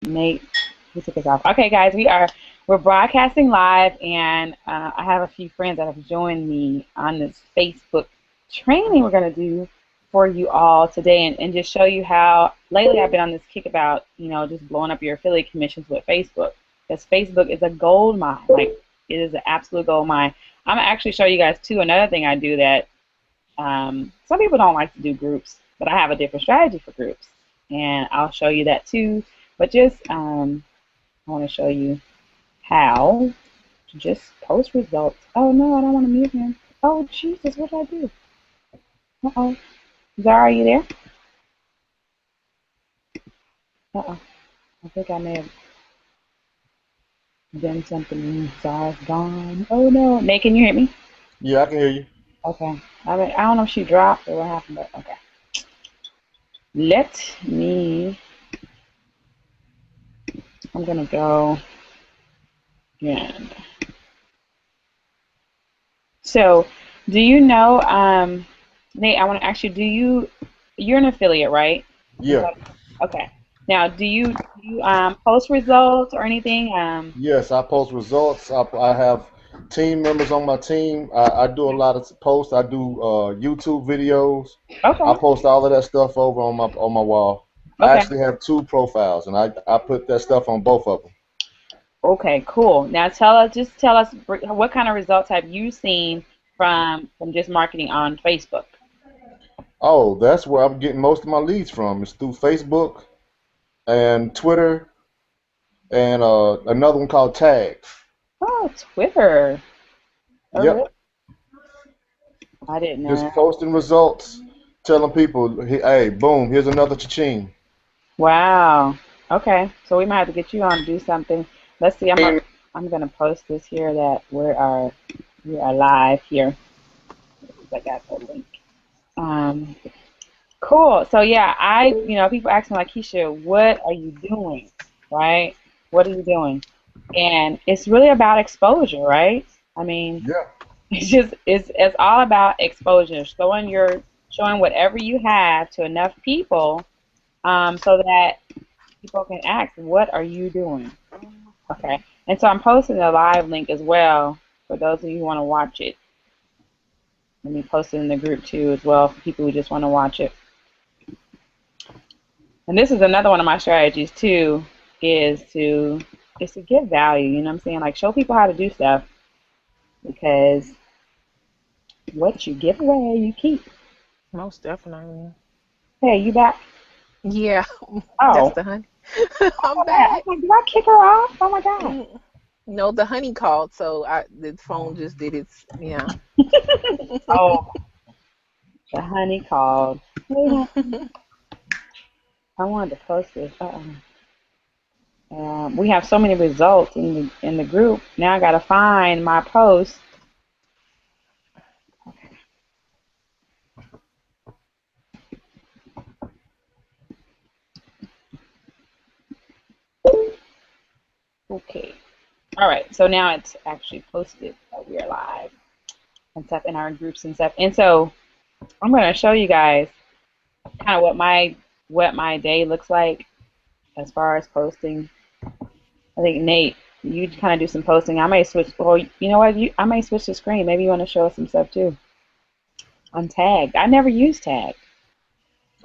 Nate, we took us off. Okay, guys, we're broadcasting live, and I have a few friends that have joined me on this Facebook training we're gonna do for you all today, and just show you how lately I've been on this kick about just blowing up your affiliate commissions with Facebook, because Facebook is a gold mine. Like, it is an absolute gold mine. I'm gonna actually show you guys too another thing I do that some people don't like to do groups, but I have a different strategy for groups, and I'll show you that too. But just I want to show you how to just post results. Oh no, I don't want to mute him. Oh Jesus, what did I do? Uh-oh. Zara, are you there? Uh-oh. I think I may have done something. Zara's gone. Oh no. Nate, can you hear me? Yeah, I can hear you. Okay. I don't know if she dropped or what happened, but okay. Let me. I'm gonna go again. So, do you know, Nate? I want to ask you. You're an affiliate, right? Is Yeah. that okay? Now, do you post results or anything? Yes, I post results. I have team members on my team. I do a lot of posts. I do YouTube videos. I Okay, post all of that stuff over on my wall. I okay, actually have two profiles, and I put that stuff on both of them. okay, cool. Now, just tell us what kind of results have you seen from just marketing on Facebook? Oh, that's where I'm getting most of my leads from. It's through Facebook and Twitter and another one called Tags. Oh, Twitter. Oh, really? Yep. I didn't Just know. posting results, telling people, hey, boom, here's another cha-ching. Wow. Okay, so we might have to get you on to do something. Let's see. I'm gonna post this here that we are live here. I got the link. Um, cool. So yeah, people ask me like, Keisha, what are you doing? Right? What are you doing? And it's really about exposure, right? I mean, Yeah. it's all about exposure, showing whatever you have to enough people, so that people can ask, what are you doing? Okay. And so I'm posting a live link as well for those of you who want to watch it. Let me post it in the group too as well for people who just want to watch it. And this is another one of my strategies too, is to is to give value, you know what I'm saying? Like, show people how to do stuff, because what you give away, you keep. Most definitely. Hey, you back? Yeah, that's Oh, the honey. my I'm bad. I was back. like, did I kick her off? Oh my God. Mm, No, the honey called, so the phone just did its, yeah. Oh, the honey called. Hey, honey. I wanted to post this. We have so many results in the group. Now I gotta find my post. Okay. All right. So now it's actually posted that we are live and stuff in our groups and stuff. And so I'm gonna show you guys kind of what my day looks like as far as posting. I think Nate, you kind of do some posting. I may switch. Well, you know what? I may switch the screen. Maybe you want to show us some stuff too. On tagged. I never use tagged.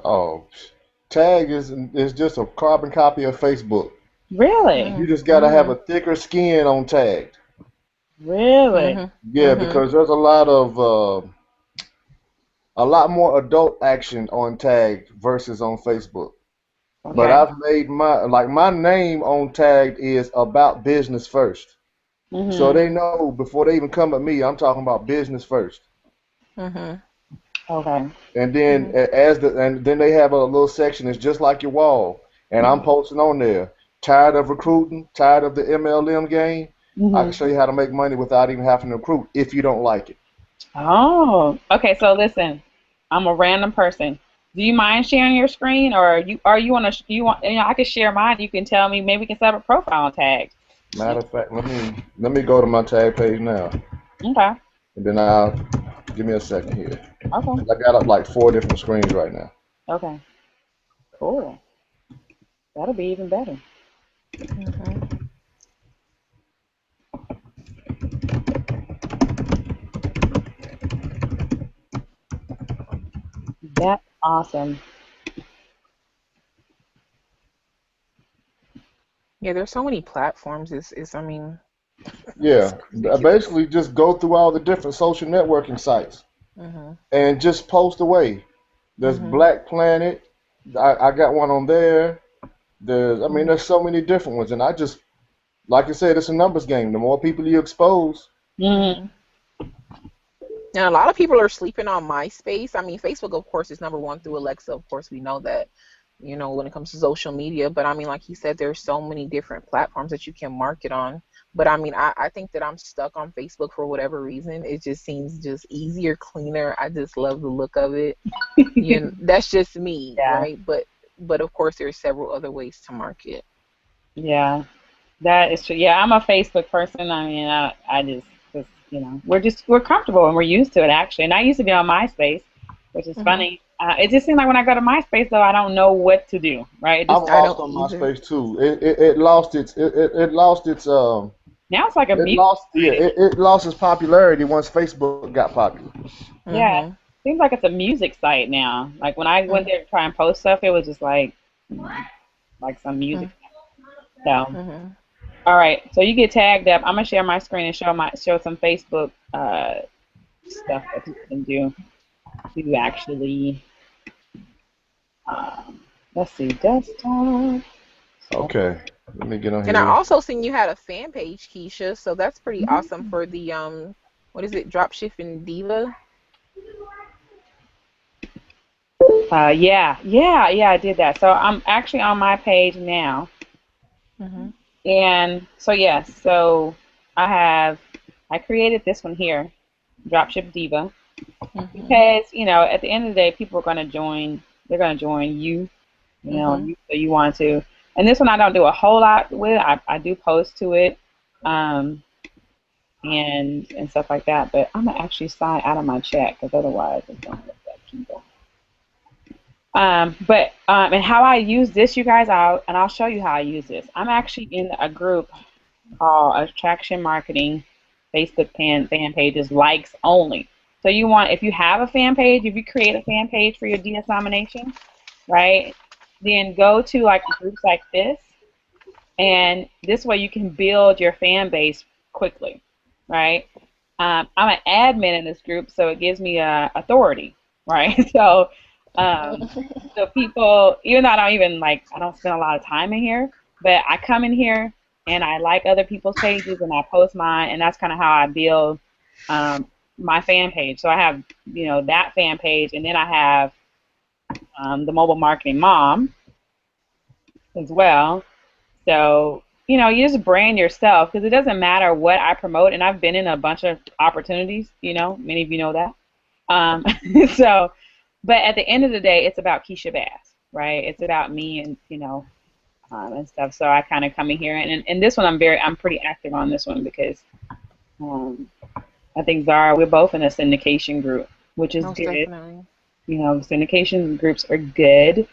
Oh, Tag is just a carbon copy of Facebook. Really? You just gotta have Mm-hmm. a thicker skin on Tag. Really? Mm-hmm. Yeah, Mm-hmm. because there's a lot more adult action on Tag versus on Facebook. But Okay. I've made my name on Tag is about business first. So Mhm. they know before they even come at me, I'm talking about business first. Mm-hmm. Okay. And then and then they have a little section that's just like your wall. And I'm posting on there. Tired of recruiting, tired of the MLM game. I can Mhm. show you how to make money without even having to recruit if you don't like it. Oh. Okay. So listen, I'm a random person. Do you mind sharing your screen, or you want to you want I can share mine. You can tell me, maybe we can set up a profile tag. Matter of fact, let me go to my tag page now, Okay. and then I'll give me a second here. Okay. 'Cause I got up like four different screens right now. Okay. Cool. That'll be even better. Awesome. Yeah, there's so many platforms. I mean, it's Yeah, ridiculous. basically just go through all the different social networking sites Mhm. and just post away. There's Mhm. Black Planet. I got one on there. I mean, Mhm. there's so many different ones, and I just, like I said, it's a numbers game. The more people you expose, Mm-hmm. Mhm. And a lot of people are sleeping on MySpace. I mean, Facebook, of course, is number one through Alexa. Of course, we know that, when it comes to social media. But I mean, like you said, there's so many different platforms that you can market on. But I mean, I think that I'm stuck on Facebook for whatever reason. It just seems just easier, cleaner. I just love the look of it. That's just me, Yeah. right? But of course, there's several other ways to market. Yeah. That is true. Yeah, I'm a Facebook person. I mean, I just, we're comfortable and we're used to it actually. And I used to be on MySpace, which is Hmm. funny. It just seems like when I go to MySpace though, I don't know what to do. Right? It I'm just I lost don't on either. MySpace too. It lost now it's like a it mute lost yeah site. it lost its popularity once Facebook got popular. Yeah, Hmm. seems like it's a music site now. Like when I went there to try and post stuff, it was just like some music. So, Hmm. all right. So you get tagged up. I'm gonna share my screen and show some Facebook stuff that people can do to actually. Um, let's see, desktop. So, Okay, let me get on And I here. also seen you had a fan page, Keisha, so that's pretty awesome for the what is it, Dropshipping Diva? yeah, I did that. So I'm actually on my page now, Mhm. and so yes, so I have I created this one here, Dropship Diva, Mhm. because at the end of the day, people are going to join. They're going to join you. Mhm. So you want to. And this one I don't do a whole lot with. I do post to it, um, and stuff like that. But I'm gonna actually sign out of my chat because otherwise it's gonna look like people. And how I use this, you guys, I'll show you how I use this. I'm actually in a group called Attraction Marketing Facebook fan pages likes only. So if you have a fan page, if you create a fan page for your DS nomination, right? Then go to like groups like this, and this way you can build your fan base quickly, right? I'm an admin in this group, so it gives me authority, right? Um, so people, even though I don't spend a lot of time in here, but I come in here and I like other people's pages and I post mine, and that's kind of how I build um, my fan page. So I have, that fan page, and then I have the mobile marketing mom as well. So, you just brand yourself because it doesn't matter what I promote. And I've been in a bunch of opportunities, many of you know that. Um, so, but at the end of the day, it's about Keisha Bass, right? It's about me and stuff. So I kind of come in here and this one I'm pretty active on this one because um, I think Zara, we're both in a syndication group, which is Most good. definitely. Syndication groups are good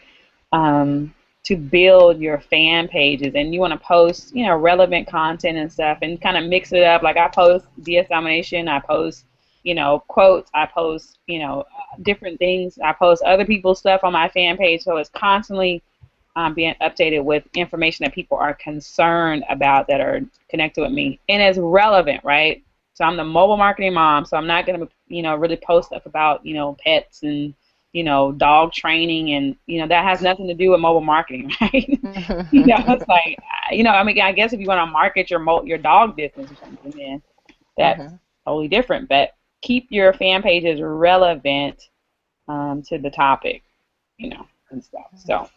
to build your fan pages, and you want to post relevant content and stuff and kind of mix it up. Like I post DS Domination, I post quotes, I post different things, I post other people's stuff on my fan page, so it's constantly being updated with information that people are concerned about that are connected with me and it's relevant, right? So I'm the mobile marketing mom, so I'm not going to really post stuff about pets and dog training, and that has nothing to do with mobile marketing, right? It's like I mean, I guess if you want to market your dog business or something, then that's Mhm. totally different. But keep your fan pages relevant to the topic, and stuff. So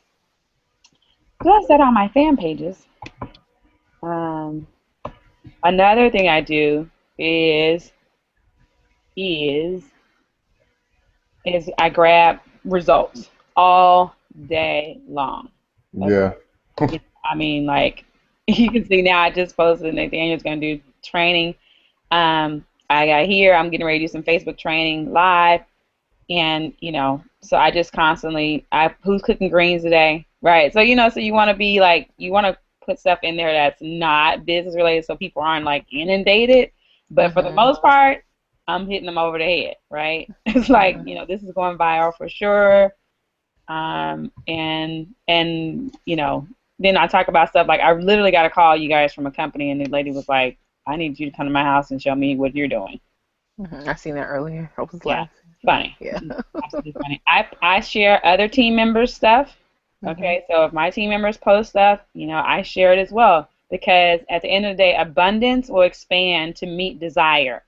that's that on my fan pages. Um, Another thing I do is is is I grab results all day long. Okay. Yeah. I mean, like you can see now, I just posted Nathaniel's going to do training. I got here. I'm getting ready to do some Facebook training live, and so I just constantly, who's cooking greens today, right? So so you want to be like, you want to put stuff in there that's not business related, so people aren't like inundated. But for the Mhm. most part, I'm hitting them over the head, right? It's like Mhm. this is going viral for sure. And you know, then I talk about stuff like I literally got a call, you guys, from a company, and the lady was like, "I need you to come to my house and show me what you're doing." I seen that earlier. I was Yeah, laughing. funny, Yeah. absolutely funny. I share other team members' stuff. hmm Okay, so if my team members post stuff, you know, I share it as well because at the end of the day, abundance will expand to meet desire.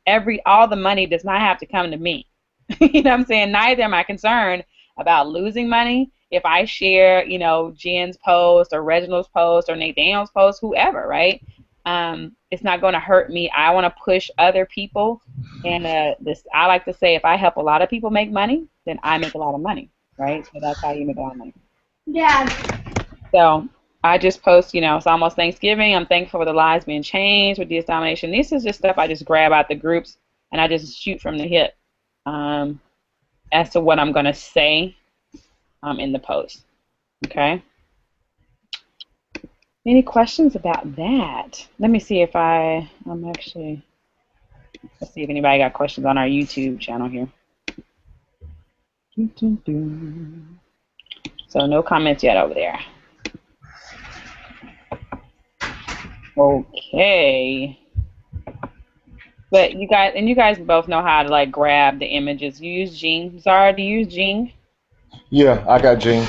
All the money does not have to come to me. You know what I'm saying? Neither am I concerned about losing money if I share, you know, Jen's post or Reginald's post or Nathaniel's post, whoever, right? It's not going to hurt me. I want to push other people, and this I like to say, if I help a lot of people make money, then I make a lot of money, right? So that's how you make a lot of money. Yeah. So I just post, you know, it's almost Thanksgiving. I'm thankful for the lives being changed with DS Domination. This is just stuff I just grab out the groups and I just shoot from the hip um, as to what I'm going to say in the post. Okay. Any questions about that? Let me see if let's see if anybody got questions on our YouTube channel here. So no comments yet over there. Okay. But you guys both know how to like grab the images. You use Jing. Zara, do you use Jing? Yeah, I got Gene.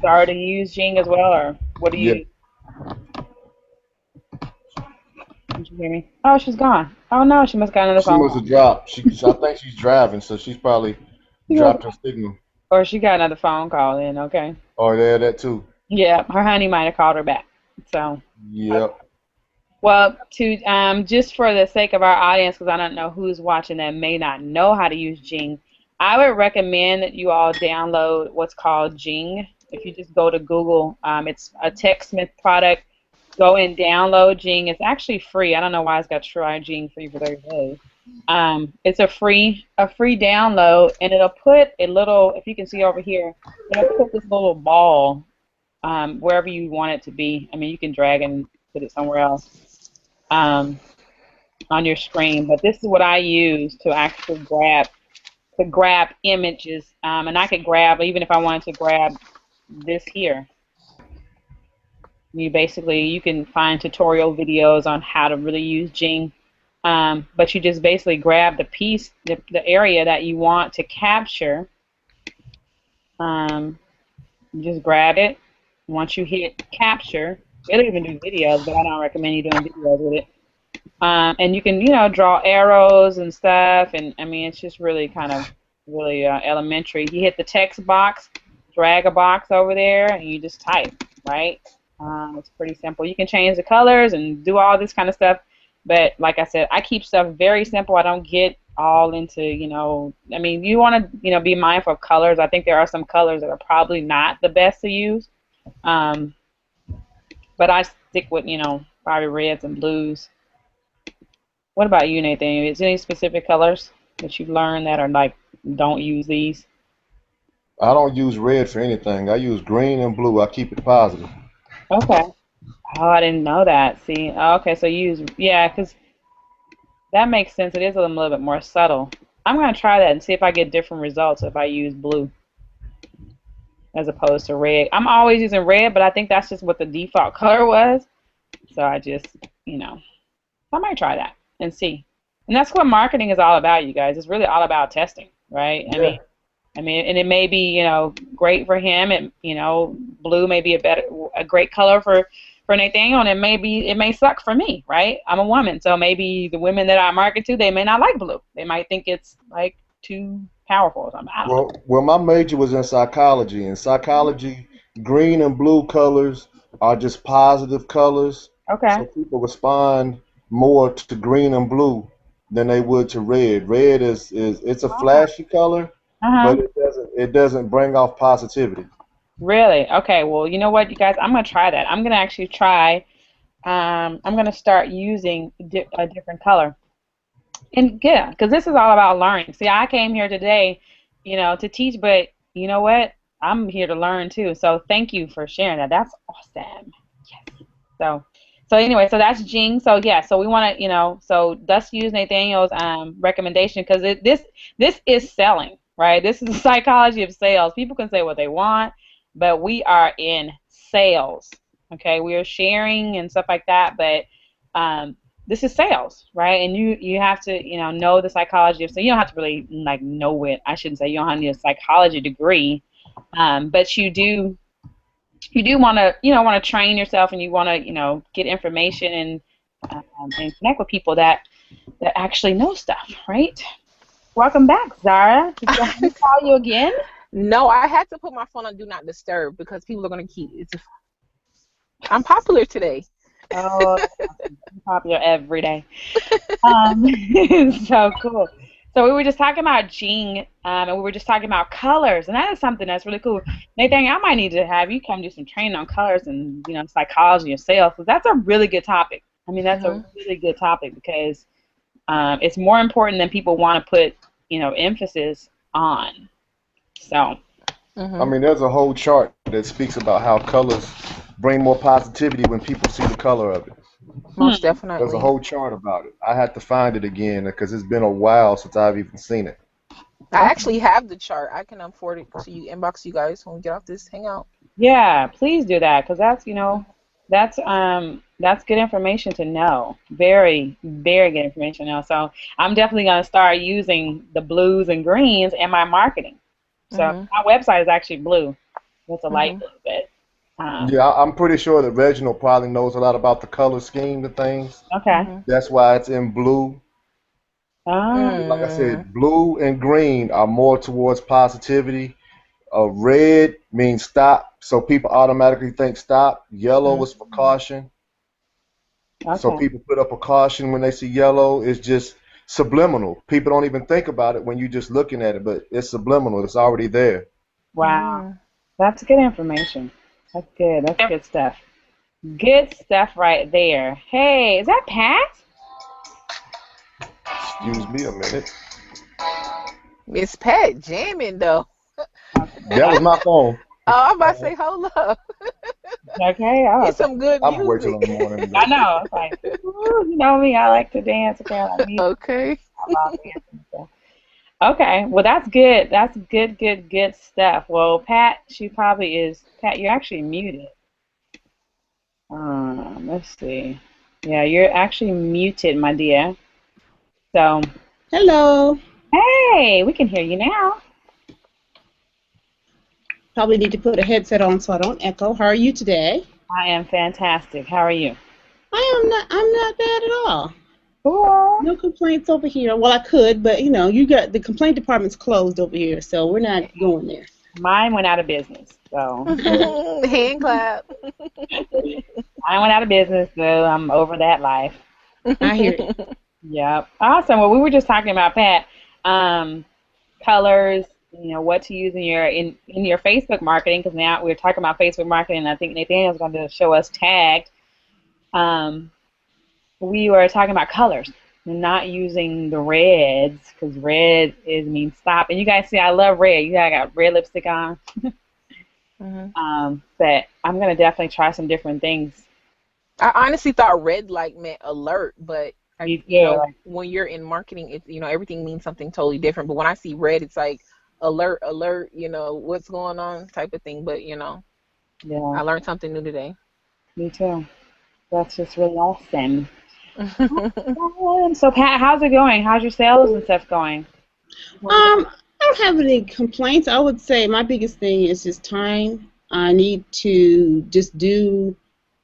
Zara, do you use Jing as well, or what do Yeah, you? Did you hear me? Oh, she's gone. Oh no, she must got another she phone must call. have dropped. I think she's driving, so she's probably dropped her signal. Or she got another phone call in. Okay. Or yeah, that too. Yeah, her honey might have called her back. So. Yep. Well, to just for the sake of our audience, because I don't know who's watching that may not know how to use Jing, I would recommend that you all download what's called Jing. If you just go to Google, it's a TechSmith product. Go and download Jing. It's actually free. I don't know why it's got try Jing free for 30 days. It's a free download, and it'll put a little. If you can see over here, it'll put this little ball wherever you want it to be. I mean, you can drag and put it somewhere else on your screen, but this is what I use to actually grab images, and I could grab even if I wanted to grab this here. You can find tutorial videos on how to really use Jing, but you just basically grab the piece, the area that you want to capture. You just grab it. Once you hit capture, it'll even do videos, but I don't recommend you doing videos with it. And you can, draw arrows and stuff, and I mean, it's just really kind of really elementary. You hit the text box, drag a box over there, and you just type, right? It's pretty simple. You can change the colors and do all this kind of stuff, but like I said, I keep stuff very simple. I don't get all into, I mean, you want to, be mindful of colors. I think there are some colors that are probably not the best to use, um, but I stick with, probably reds and blues. What about you, Nathan? Is there any specific colors that you've learned that are like, don't use these? I don't use red for anything. I use green and blue. I keep it positive. Okay. Oh, I didn't know that. See, oh, okay, so you use, yeah, because that makes sense. It is a little bit more subtle. I'm going to try that and see if I get different results if I use blue as opposed to red. I'm always using red, but I think that's just what the default color was. So I just, I might try that and see. And that's what marketing is all about, you guys. It's really all about testing, right? Yeah. And it may be, great for him. Blue may be a great color for Nathaniel, and it may suck for me, right? I'm a woman, so maybe the women that I market to, they may not like blue. They might think it's like too powerful or something. I don't know. Well, my major was in psychology. In psychology, green and blue colors are just positive colors. Okay. So people respond more to green and blue than they would to red. Red is it's a Oh. flashy color, Uh-huh. but it doesn't bring off positivity. Really? Okay. Well, you know what, you guys? I'm gonna try that. I'm gonna actually try. I'm gonna start using a different color. And yeah, because this is all about learning. See, I came here today, to teach, but you know what? I'm here to learn too. So thank you for sharing that. That's awesome. Yes. So anyway, so that's Jing. So yeah, so we want to, so let's use Nathaniel's recommendation because this is selling, right? This is the psychology of sales. People can say what they want, but we are in sales, okay? We are sharing and stuff like that, but this is sales, right? And you have to, know the psychology of sales. You don't have to really, like, know it. I shouldn't say you don't need a psychology degree, but you do want to, train yourself, and you want to, get information and connect with people that actually know stuff, right? Welcome back, Zara. Did you want me to call you again? No, I had to put my phone on Do Not Disturb because people are going to keep. I'm popular today. Oh, that's awesome. I'm popular every day. So cool. So we were just talking about Jing, and we were just talking about colors, and that is something that's really cool. Nathan, I might need to have you come do some training on colors and psychology of sales, because that's a really good topic. I mean, that's a really good topic because it's more important than people want to put emphasis on. So. I mean, there's a whole chart that speaks about how colors bring more positivity when people see the color of it. Most definitely. There's a whole chart about it. I had to find it again because it's been a while since I've even seen it. I actually have the chart. I can forward it to you, inbox you guys when we get off this hangout. Yeah, please do that, because that's good information to know. Very, very good information to know. So I'm definitely going to start using the blues and greens in my marketing. So my website is actually blue. It's a light blue, but yeah, I'm pretty sure that Reginald probably knows a lot about the color scheme and things. Okay. That's why it's in blue. Like I said, blue and green are more towards positivity. Red means stop, so people automatically think stop. Yellow is for caution. Okay. So people put up a caution when they see yellow. It's just subliminal. People don't even think about it when you're just looking at it, but it's subliminal. It's already there. Wow. That's good information. That's good. That's good stuff. Good stuff right there. Hey, is that Pat? Excuse me a minute. Miss Pat jamming, though. That was my phone. Oh, I'm about to say, hold up. Okay. It's some good music. I'm working on the morning. I know. It's like, you know me. I like to dance. Okay. I like music. Okay. I love dancing, so. Okay. Well, that's good. That's good stuff. Well, Pat, she probably is. Pat, you're actually muted. Let's see. Yeah, you're actually muted, my dear. So. Hello. Hey, we can hear you now. Probably need to put a headset on so I don't echo. How are you today? I am fantastic. How are you? I'm not bad at all. Cool. No complaints over here. Well, I could, but you got the complaint department's closed over here, so we're not going there. Mine went out of business, so. Hand clap. I went out of business, so I'm over that life. I hear you. Yep. Awesome. Well, we were just talking about, Pat, colors, what to use in your Facebook marketing, because now we're talking about Facebook marketing, and I think Nathaniel's going to show us tagged. We were talking about colors, not using the reds, because red means stop. And you guys see, I love red. I got red lipstick on. But I'm going to definitely try some different things. I honestly thought red light meant alert, but when you're in marketing, it everything means something totally different. But when I see red, it's like alert, what's going on type of thing. But yeah, I learned something new today. Me too. That's just really awesome. So Pat, how's it going? How's your sales and stuff going? I don't have any complaints. I would say my biggest thing is just time. I need to just do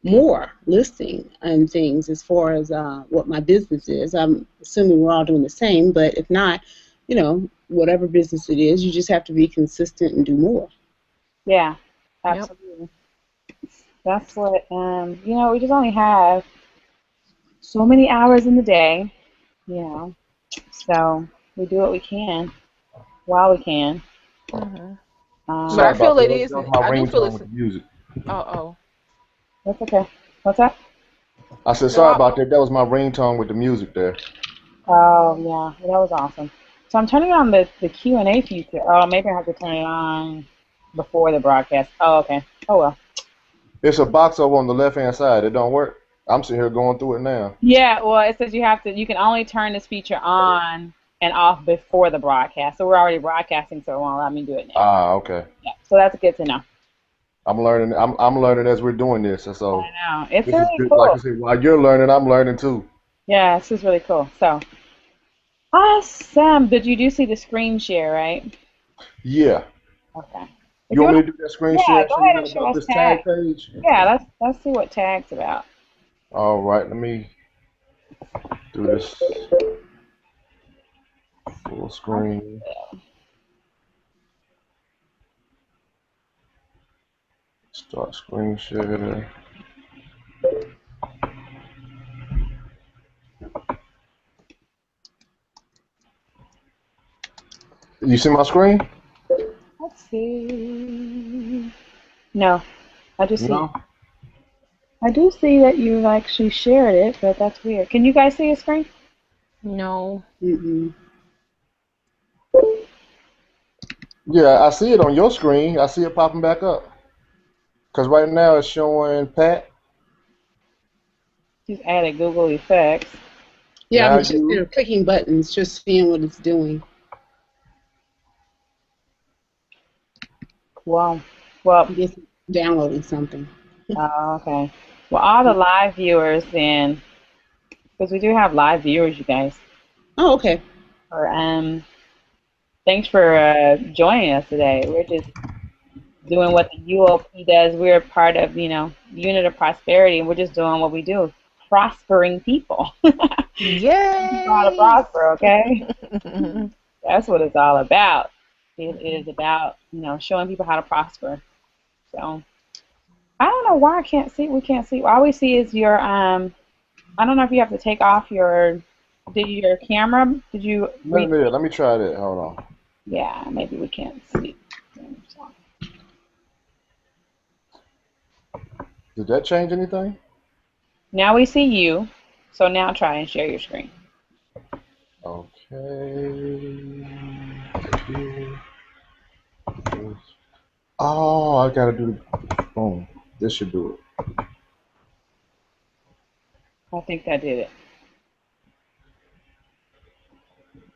more listing and things as far as what my business is. I'm assuming we're all doing the same, but if not, whatever business it is, you just have to be consistent and do more. Yeah, absolutely. Yep. That's what, we just only have so many hours in the day, so we do what we can while we can. But I feel it is. I do feel it's music. That's okay. What's that? I said, sorry about that. That was my ringtone with the music there. Oh, yeah. That was awesome. So I'm turning on the Q&A feature. Oh, maybe I have to turn it on before the broadcast. Oh, okay. Oh, well. It's a box over on the left-hand side. It don't work. I'm sitting here going through it now. Yeah, well, it says you can only turn this feature on and off before the broadcast. So we're already broadcasting, so it won't allow me to do it now. Ah, okay. Yeah, so that's good to know. I'm learning. I'm learning as we're doing this, and so I know. It's this is really good. Like cool. I said, while you're learning, I'm learning too. Yeah, this is really cool. So, awesome. Did you see the screen share, right? Yeah. Okay. If You you want me want, to do that screen yeah, share go so you ahead know and show about us this tag. tag page? Yeah, let's see what tag's about. All right, let me do this full screen. Start screen share. You see my screen? Let's see. No, I just see. No. I do see that you actually shared it, but that's weird. Can you guys see your screen? No. Mm-mm. Yeah, I see it on your screen. I see it popping back up. Because right now it's showing Pat. Just added Google Effects. Yeah, Now I'm just you. clicking buttons, just seeing what it's doing. Wow. Well, I guess it's downloading something. okay. Well, all the live viewers then, because we do have live viewers, you guys. Oh, okay. Or thanks for joining us today. We're just doing what the UOP does. We're part of, Unit of Prosperity, and we're just doing what we do, prospering people. Yay! How to prosper, okay? That's what it's all about. It is about, showing people how to prosper. So I don't know why I can't see. We can't see. All we see is your. I don't know if you have to take off your camera. Did you? Let me try that. Hold on. Yeah, maybe we can't see. Did that change anything? Now we see you. So now try and share your screen. Okay. Oh, I gotta do. Boom. This should do it. I think that did it.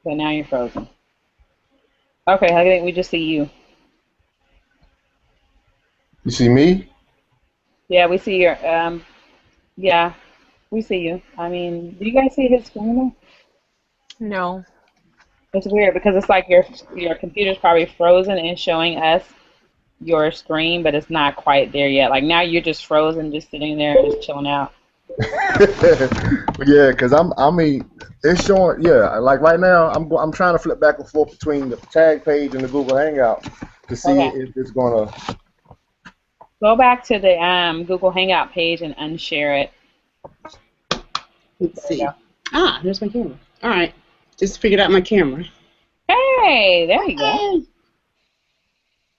But now you're frozen. Okay, I think we just see you. You see me? Yeah, we see your. Yeah, we see you. I mean, do you guys see his screen? No. It's weird because it's like your computer's probably frozen and showing us your screen, but it's not quite there yet. Like now you're just frozen, just sitting there, just chilling out. Yeah, cause I mean, it's showing. Yeah, like right now, I'm trying to flip back and forth between the tag page and the Google Hangout to see Okay. if it's gonna. Go back to the Google Hangout page and unshare it. Let's see. Ah, there's my camera. All right. Just figured out my camera. Hey, there you go. Hey.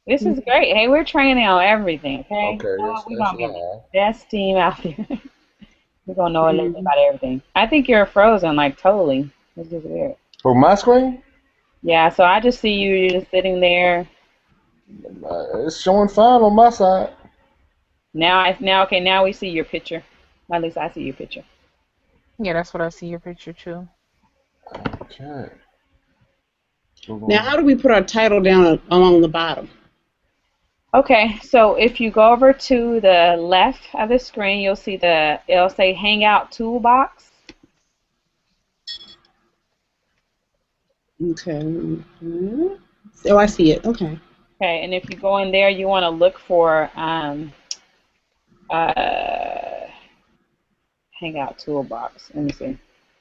This is great. Hey, we're training on everything, okay? Okay, We're going to be live. the best team out there. We're going to know a little bit about everything. I think you're frozen, like, totally. This is weird. For my screen? Yeah, so I just see you just sitting there. It's showing fine on my side. Now we see your picture. At least I see your picture. Yeah, that's what I see your picture too. Okay. Now, how do we put our title down along the bottom? Okay, so if you go over to the left of the screen, you'll see it'll say Hangout Toolbox. Okay. Oh, I see it. Okay. Okay, and if you go in there, you want to look for Hangout Toolbox. Let me see.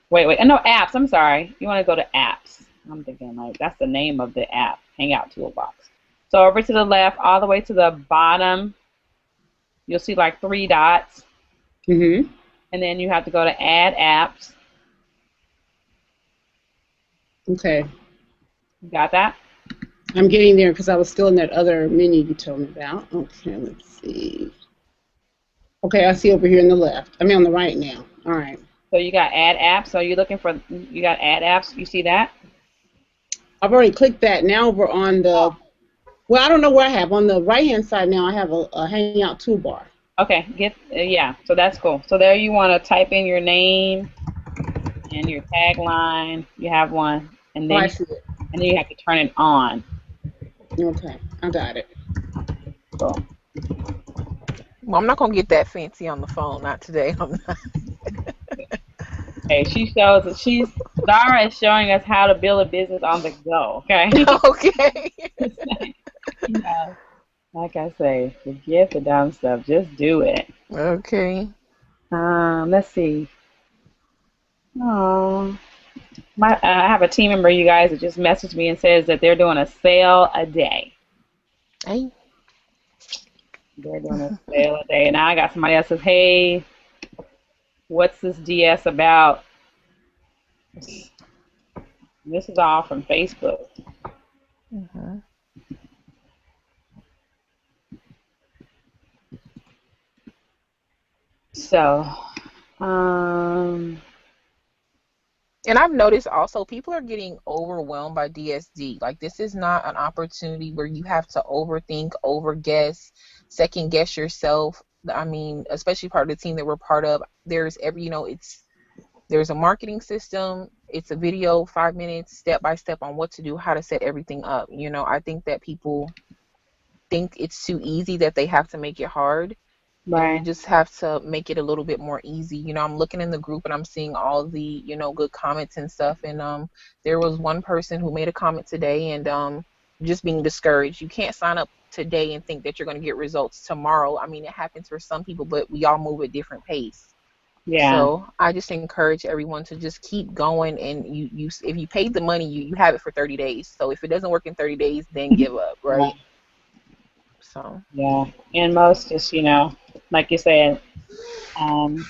Wait. No, apps. I'm sorry. You want to go to apps. I'm thinking like that's the name of the app, Hangout Toolbox. So over to the left, all the way to the bottom, you'll see like 3 dots. Mm-hmm. And then you have to go to Add Apps. Okay. You got that? I'm getting there because I was still in that other menu you told me about. Okay, let's see. Okay, I see over here on the left. I mean on the right now. All right. So you got Add Apps. So you're looking for, you got Add Apps. You see that? I've already clicked that. Now we're on the, well, I don't know where I have. On the right-hand side now I have a Hangout toolbar. Okay, yeah, so that's cool. So there you want to type in your name and your tagline. You have one. and Oh, I then see it. you have to turn it on. Okay, I got it. So, Well, I'm not gonna get that fancy on the phone. Not today. I'm not. hey, Zara is showing us how to build a business on the go. Okay. Okay. You know, like I say, forget the dumb stuff. Just do it. Okay. Let's see. Oh, I have a team member, you guys, that just messaged me and says that they're doing a sale a day. Hey. They're doing a sale a day. And now I got somebody else says, hey, what's this DS about? This is all from Facebook. Mhm. So, um, And I've noticed also people are getting overwhelmed by DSD. Like, this is not an opportunity where you have to overthink, overguess, second guess yourself. I mean, especially part of the team that we're part of, there's there's a marketing system. It's a video, 5 minutes, step by step on what to do, how to set everything up. I think that people think it's too easy, that they have to make it hard. And we right. just have to make it a little bit more easy. I'm looking in the group and I'm seeing all the, good comments and stuff. And there was one person who made a comment today and just being discouraged. You can't sign up today and think that you're going to get results tomorrow. I mean, it happens for some people, but we all move at different pace. Yeah. So I just encourage everyone to just keep going. And you if you paid the money, you have it for 30 days. So if it doesn't work in 30 days, then give up, right? So. Yeah. And most just, like you said, um,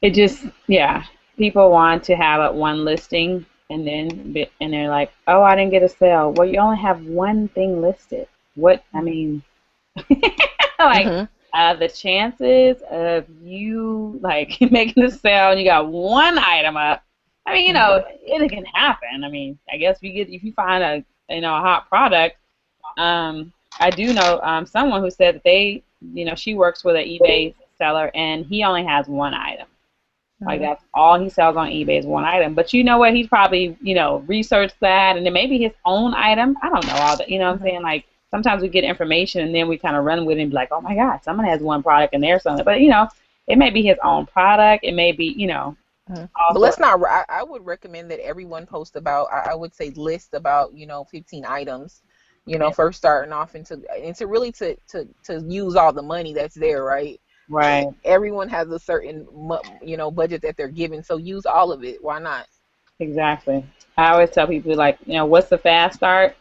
it just, yeah, people want to have it one listing and they're like, oh, I didn't get a sale. Well, you only have one thing listed. What, I mean, like, Mhm. the chances of you like making a sale and you got one item up, I mean, it can happen. I mean, I guess if you find a hot product. I do know someone who said that she works with an eBay seller and he only has one item. Like Mhm. that's all he sells on eBay is one item. But you know what? He's probably, researched that and then maybe his own item. I don't know all that. You know what I'm Mhm. saying? Like sometimes we get information and then we kind of run with it and be like, oh my God, someone has one product and they're selling it. But, it may be his own product. It may be, But also. let's not. I would recommend that everyone post about. I would say list about 15 items. Yeah, First starting off into really to use all the money that's there, right? right. Everyone has a certain budget that they're given, so use all of it. Why not? Exactly. I always tell people like, what's the fast start?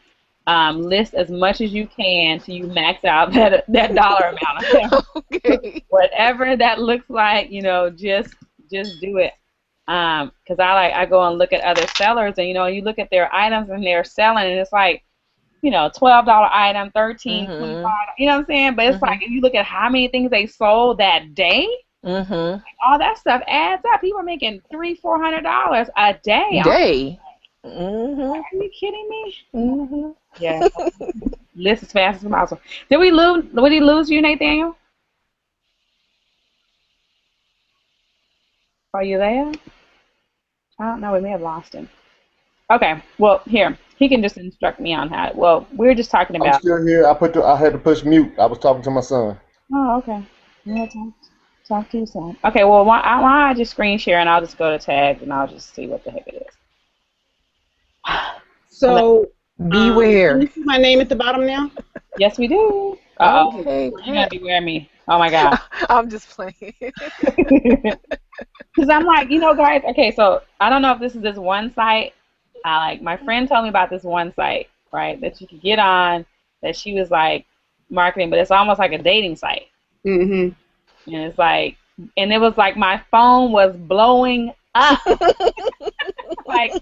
List as much as you can so you max out that dollar amount. Okay? Okay. Whatever that looks like, just do it. Because I go and look at other sellers and you look at their items and they're selling and it's like, $12 item, 13, 25, Mhm. you know what I'm saying? But it's like Mhm. if you look at how many things they sold that day, Mhm. all that stuff adds up. People are making $300-$400 a day. Day. Mhm. Are you kidding me? Mhm. Yeah. List as fast as possible. Did we lose you, Nathaniel? Are you there? I don't know. We may have lost him. Okay. Well, here he can just instruct me on how. Well, we were just talking I'm about. still here. I had to push mute. I was talking to my son. Oh, okay. Yeah, talk to you soon. Okay. Well, why don't I just screen share and I'll just go to tags and I'll just see what the heck it is. Hello. So, can Beware. you see my name at the bottom now? Yes, we do. Uh oh. Okay, You're gonna Pat. beware me. Oh my God. I'm just playing. Because I'm like, guys, okay, so I don't know if this one site. Like my friend told me about this one site, right, that you could get on that she was like marketing, but it's almost like a dating site. Mm-hmm. And it's like, and it was like my phone was blowing up. like,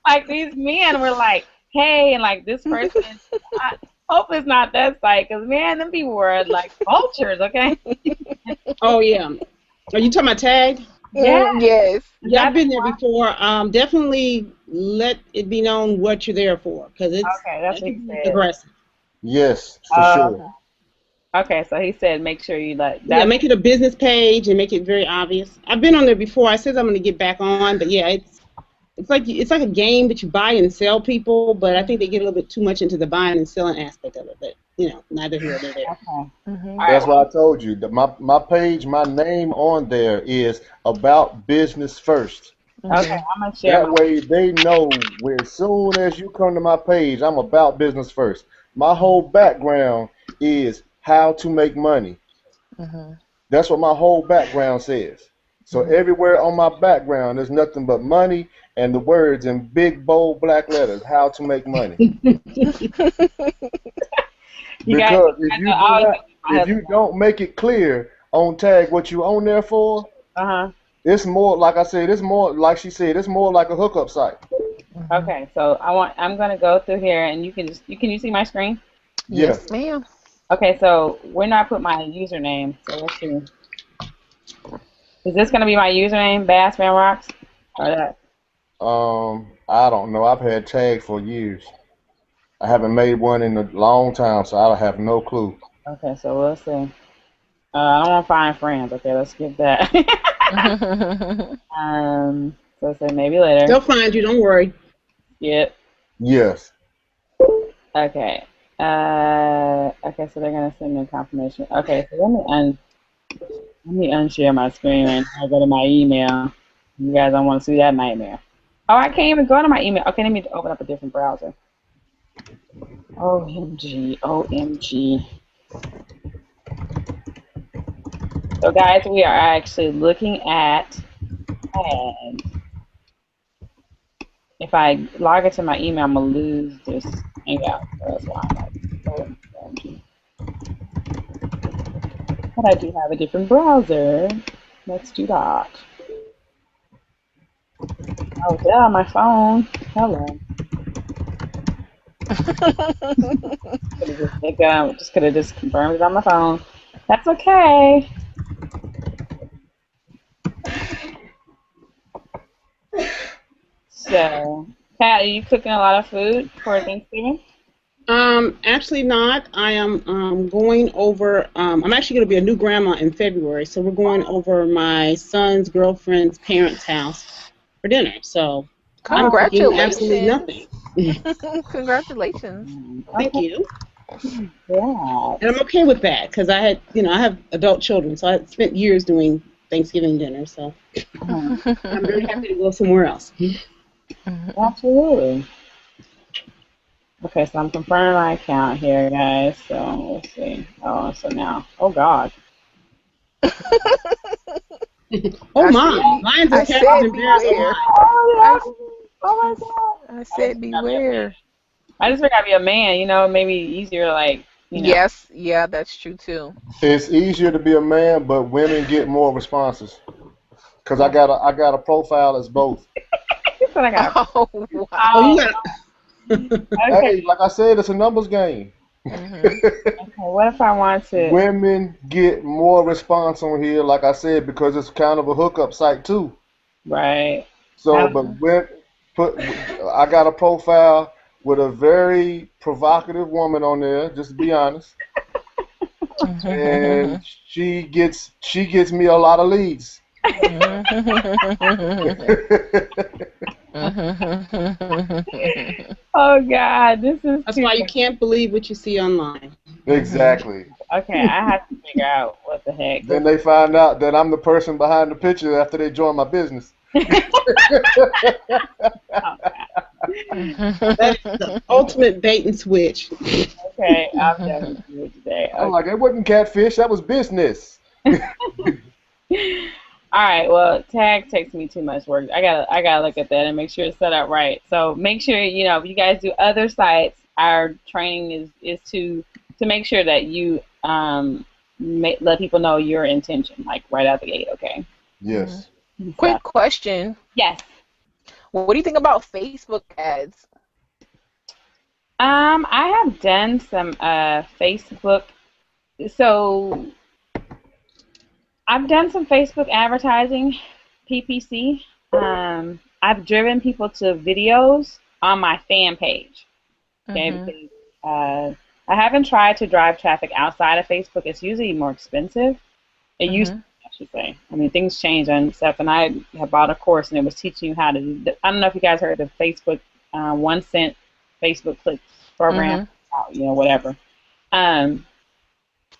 like these men were like, hey, and like this person, I hope it's not that site, because man, them people were like vultures, okay? Oh yeah. Are you talking about tag? Yeah, Yes. is Yeah, I've that the been there before. Definitely let it be known what you're there for, because okay? That's it what he can be said. aggressive. Yes, for Okay. sure. Okay, so he said make sure you let Yeah, that's make it a business page and make it very obvious. I've been on there before. I said I'm going to get back on, but yeah, it's like a game that you buy and sell people, but I think they get a little bit too much into the buying and selling aspect of it. But neither here nor there. Okay. That's why I told you that my page, my name on there is about business first. Okay, I'm gonna share That way they know as soon as you come to my page, I'm about business first. My whole background is how to make money. That's what my whole background says. So everywhere on my background, there's nothing but money and the words in big, bold, black letters, how to make money. Because if you don't make it clear on tag what you on there for, it's more, like I said, it's more, like she said, it's more like a hookup site. Okay, so I'm gonna go through here, and you can see my screen? Yes, ma'am. Okay, so where do I put my username? So let's see. Is this gonna be my username, Bass Fan Rocks, or that? I don't know. I've had tag for years. I haven't made one in a long time, so I have no clue. Okay, so let's see. I don't want to find friends. Okay, let's skip that. So let's say maybe later. They'll find you. Don't worry. Yep. Yes. Okay. Okay, so they're gonna send me a confirmation. Okay, so let me unshare my screen and I'll go to my email. You guys don't want to see that nightmare. Oh, I can't even go to my email. Okay, let me open up a different browser. OMG, OMG. So guys, we are actually looking at ads. If I log into my email, I'm going to lose this hangout. So that's why I'm like, OMG. But I do have a different browser. Let's do that. Oh, yeah, my phone. Hello. Just could have just confirmed it on my phone. That's okay. So, Pat, are you cooking a lot of food for Thanksgiving? Actually not. I am going over. I'm actually going to be a new grandma in February, so we're going over my son's girlfriend's parents' house for dinner. So I'm cooking absolutely nothing. Congratulations. Thank you. Yeah. And I'm okay with that because I have adult children, so I spent years doing Thanksgiving dinner. So I'm very happy to go somewhere else. Absolutely. Okay, so I'm confirming my account here, guys. So let's see. Oh, so now, oh God. Oh my, mine's a cat and bears alive. Oh my God. I said beware. I just figured I'd be a man, maybe easier, like, Yes, yeah, that's true too. It's easier to be a man, but women get more responses. Cause I got a profile as both. Oh, wow. Oh, you got. Okay. Hey, like I said, it's a numbers game. Okay, what if I want to? Women get more response on here, like I said, because it's kind of a hookup site too. Right. So, I got a profile with a very provocative woman on there, just to be honest. And she gets me a lot of leads. Oh God, this is. That's why you can't believe what you see online. Exactly. Okay, I have to figure out what the heck. Then they find out that I'm the person behind the picture after they join my business. That is the ultimate bait and switch. Okay, I'm done with you today. I'm like, it wasn't catfish, that was business. All right, well, tag takes me too much work. I gotta look at that and make sure it's set up right. So make sure if you guys do other sites, our training is to make sure that you let people know your intention, like right out the gate. Okay. Yes. Quick question. Yes. What do you think about Facebook ads? I have done some Facebook. So I've done some Facebook advertising, PPC. I've driven people to videos on my fan page. Okay, because I haven't tried to drive traffic outside of Facebook. It's usually more expensive. It used to be much should say. I mean, things change and stuff. And I have bought a course, and it was teaching you how to. I don't know if you guys heard of the Facebook 1 cent Facebook Click program, whatever. Um,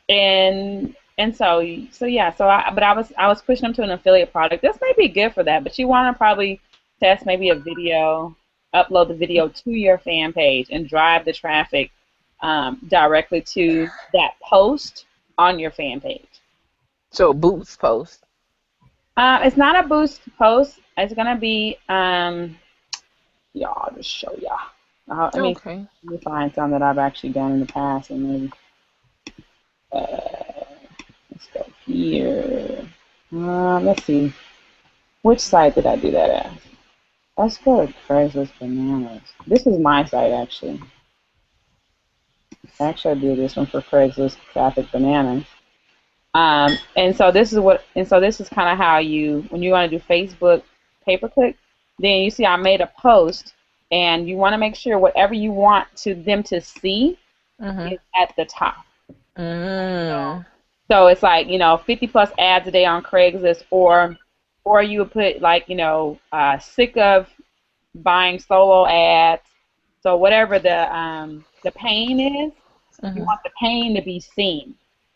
and so yeah, but I was pushing them to an affiliate product. This may be good for that, but you want to probably test maybe a video, upload the video to your fan page, and drive the traffic directly to that post on your fan page. So boost post. It's not a boost post. It's gonna be I'll just show y'all. Okay. Let me find some that I've actually done in the past, and maybe let's go here. Let's see. Which site did I do that at? Let's go to Craigslist Bananas. This is my site, actually. Actually, I did this one for Craigslist Traffic Bananas. And so this is kind of how when you want to do Facebook pay-per-click, then you see I made a post, and you want to make sure whatever you want them to see is at the top. So it's like, 50 plus ads a day on Craigslist, or you would put like, sick of buying solo ads. So whatever the pain is, you want the pain to be seen.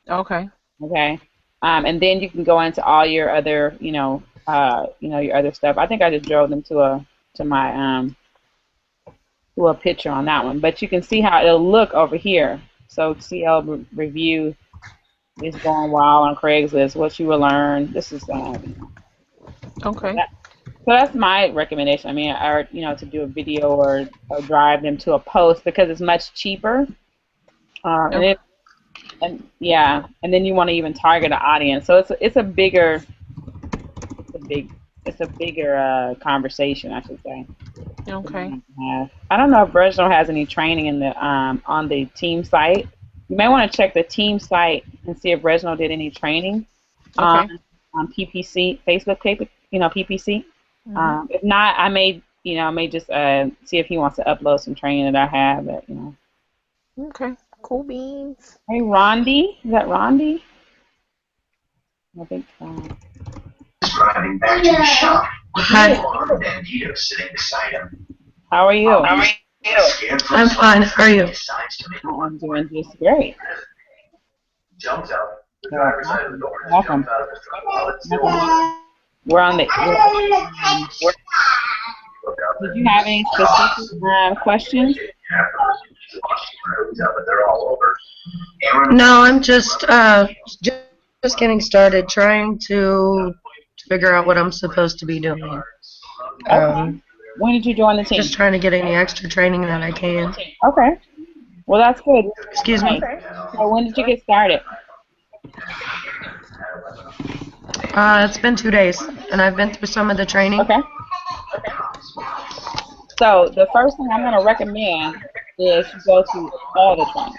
Okay. Okay. And then you can go into all your other, your other stuff. I think I just drove them to a picture on that one, but you can see how it'll look over here. So CL review is going wild on Craigslist. What you will learn. This is okay. So that's my recommendation. I mean, to do a video or drive them to a post, because it's much cheaper. And then you want to even target an audience. So it's a bigger conversation, I should say. Okay. I don't know if Reginald has any training in the on the team site. You may want to check the team site and see if Reginald did any training on PPC, Facebook PPC. If not, I may just see if he wants to upload some training that I have. But Okay. Cool beans. Hey, Rondi, is that Rondi? I think. Driving back to the shop. Hi. Sitting beside him. How are you? I'm fine. How are you? I'm doing just great. Welcome. We're on the. Did you have any specific questions? No, I'm just getting started, trying to figure out what I'm supposed to be doing. When did you join the team? Just trying to get any extra training that I can. Okay. Well, that's good. Excuse me? So when did you get started? It's been 2 days, and I've been through some of the training. Okay. So the first thing I'm going to recommend is you go to all the training.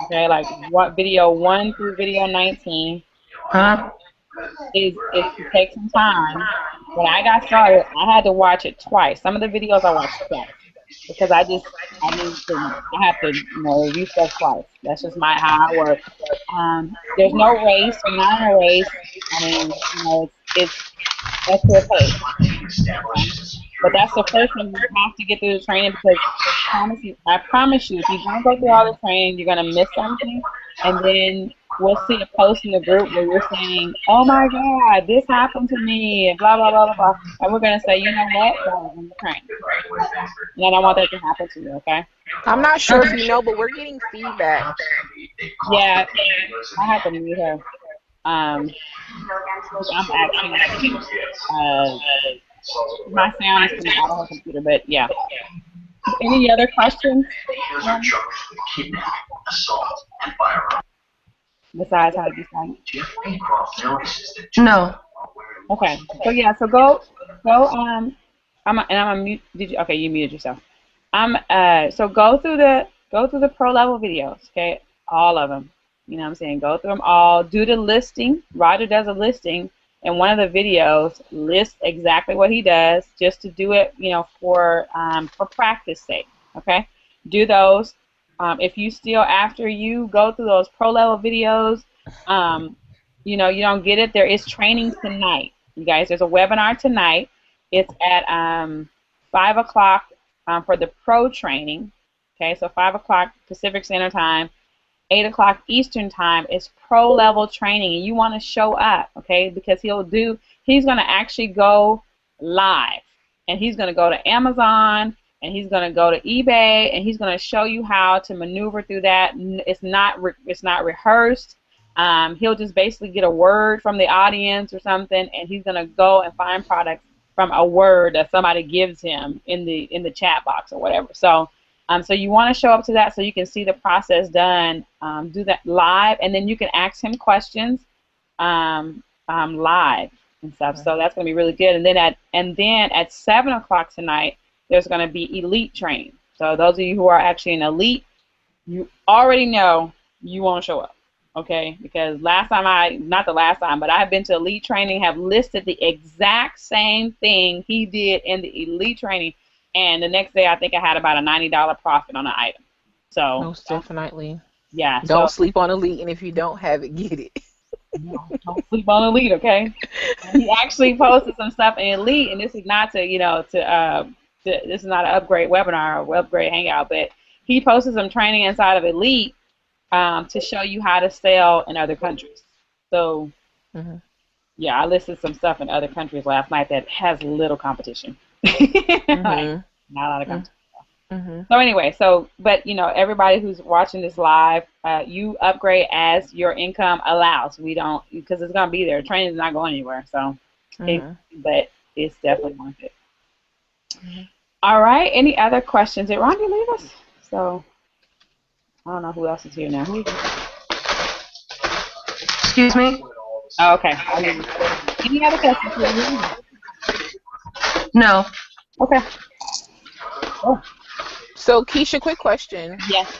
Okay, like what video 1 through video 19 is to take some time. When I got started, I had to watch it twice. Some of the videos I watched twice because I have to review stuff twice. That's just how I work. There's no race. You're not in a race. I mean, it's that's your pace. But that's the first thing. You have to get through the training, because I promise you, if you don't go through all the training, you're gonna miss something. And then we'll see a post in the group where you're saying, "Oh my God, this happened to me," and blah blah blah blah blah. And we're gonna say, "You know what? That was in the training." And I don't want that to happen to you. Okay? I'm not sure if you know, but we're getting feedback. Yeah, I have to mute her. I'm actually my sound is coming out of her computer, but yeah. Any other questions? Besides how to be silent? No. Okay. So yeah. So go. I'm gonna mute. Okay, you muted yourself. So go through the pro level videos. Okay, all of them. You know what I'm saying? Go through them all. Do the listing. Roger does a listing, and one of the videos lists exactly what he does, just to do it, for practice sake. Okay, do those. If you still, after you go through those pro level videos, you know, you don't get it, there is training tonight. You guys, there's a webinar tonight. It's at 5 o'clock for the pro training. Okay, so 5 o'clock Pacific Standard Time, 8 o'clock Eastern Time is pro level training, and you want to show up, okay? Because he's going to actually go live, and he's going to go to Amazon, and he's going to go to eBay, and he's going to show you how to maneuver through that. It's not rehearsed. He'll just basically get a word from the audience or something, and he's going to go and find products from a word that somebody gives him in the chat box or whatever. So you want to show up to that so you can see the process done. Do that live, and then you can ask him questions live and stuff. So that's going to be really good. And then at 7 o'clock tonight, there's going to be elite training. So those of you who are actually an elite, you already know you won't show up, okay? Because not the last time, but I've been to elite training, have listed the exact same thing he did in the elite training. And the next day, I think I had about a $90 profit on an item. So most definitely. Yeah. Don't sleep on Elite, and if you don't have it, get it. No, don't sleep on Elite, okay? And he actually posted some stuff in Elite, and this is not this is not an upgrade webinar or upgrade hangout, but he posted some training inside of Elite to show you how to sell in other countries. So yeah, I listed some stuff in other countries last night that has little competition. Like, not a lot of competition. So anyway, but you know, everybody who's watching this live, you upgrade as your income allows. We don't, because it's gonna be there. Training is not going anywhere. So, but it's definitely worth it. All right. Any other questions? Did Rondi leave us? So I don't know who else is here now. Excuse me? Oh, okay. Any other questions? No. Okay. Oh. So, Keisha, quick question. Yes.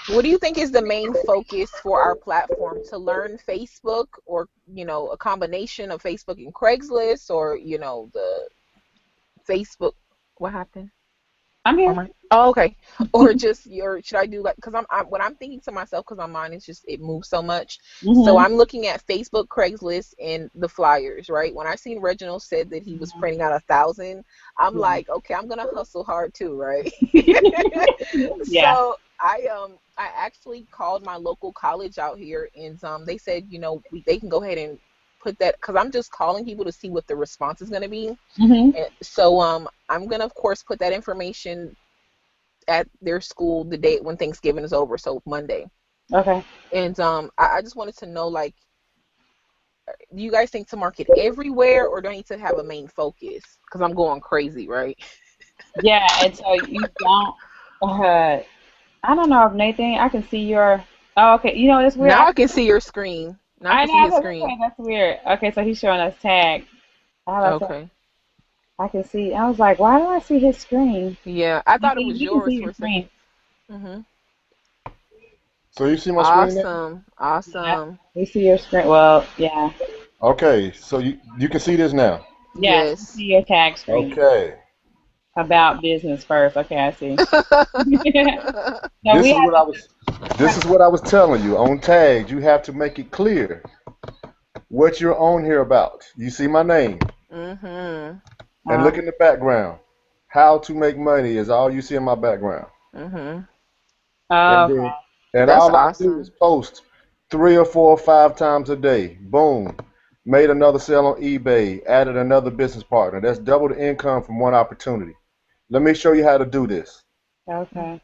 What do you think is the main focus for our platform? To learn Facebook, or, you know, a combination of Facebook and Craigslist, or, you know, the Facebook? What happened? I'm here. Oh, okay. Or just should I do like, because what I'm thinking to myself, because on mine is just, it moves so much. So I'm looking at Facebook, Craigslist, and the flyers, right? When I seen Reginald said that he was printing out 1,000, I'm like, okay, I'm gonna hustle hard too, right? Yeah. So I actually called my local college out here, and they said, you know, they can go ahead and put that, because I'm just calling people to see what the response is going to be. And so I'm going to, of course, put that information at their school the day when Thanksgiving is over, so Monday. Okay. And I just wanted to know, like, do you guys think to market everywhere, or do I need to have a main focus? Because I'm going crazy, right? Yeah, and so you don't, I don't know if Nathan, I can see your, oh, okay, you know, it's weird. Now I can see your screen. Now I can see his screen. Okay, that's weird. Okay, so he's showing us tag. Okay. I can see. I was like, why do I see his screen? Yeah, I thought it was yours for a second. So you see my screen now? Awesome. Yeah, we see your screen. Well, yeah. Okay, so you can see this now? Yes. See your tag screen. Okay. About business first. Okay, I see. This is what I was telling you. On tags, you have to make it clear what you're on here about. You see my name. And look in the background. How to make money is all you see in my background. And all I do is post 3 or 4 or 5 times a day. Boom. Made another sale on eBay. Added another business partner. That's double the income from one opportunity. Let me show you how to do this. Okay.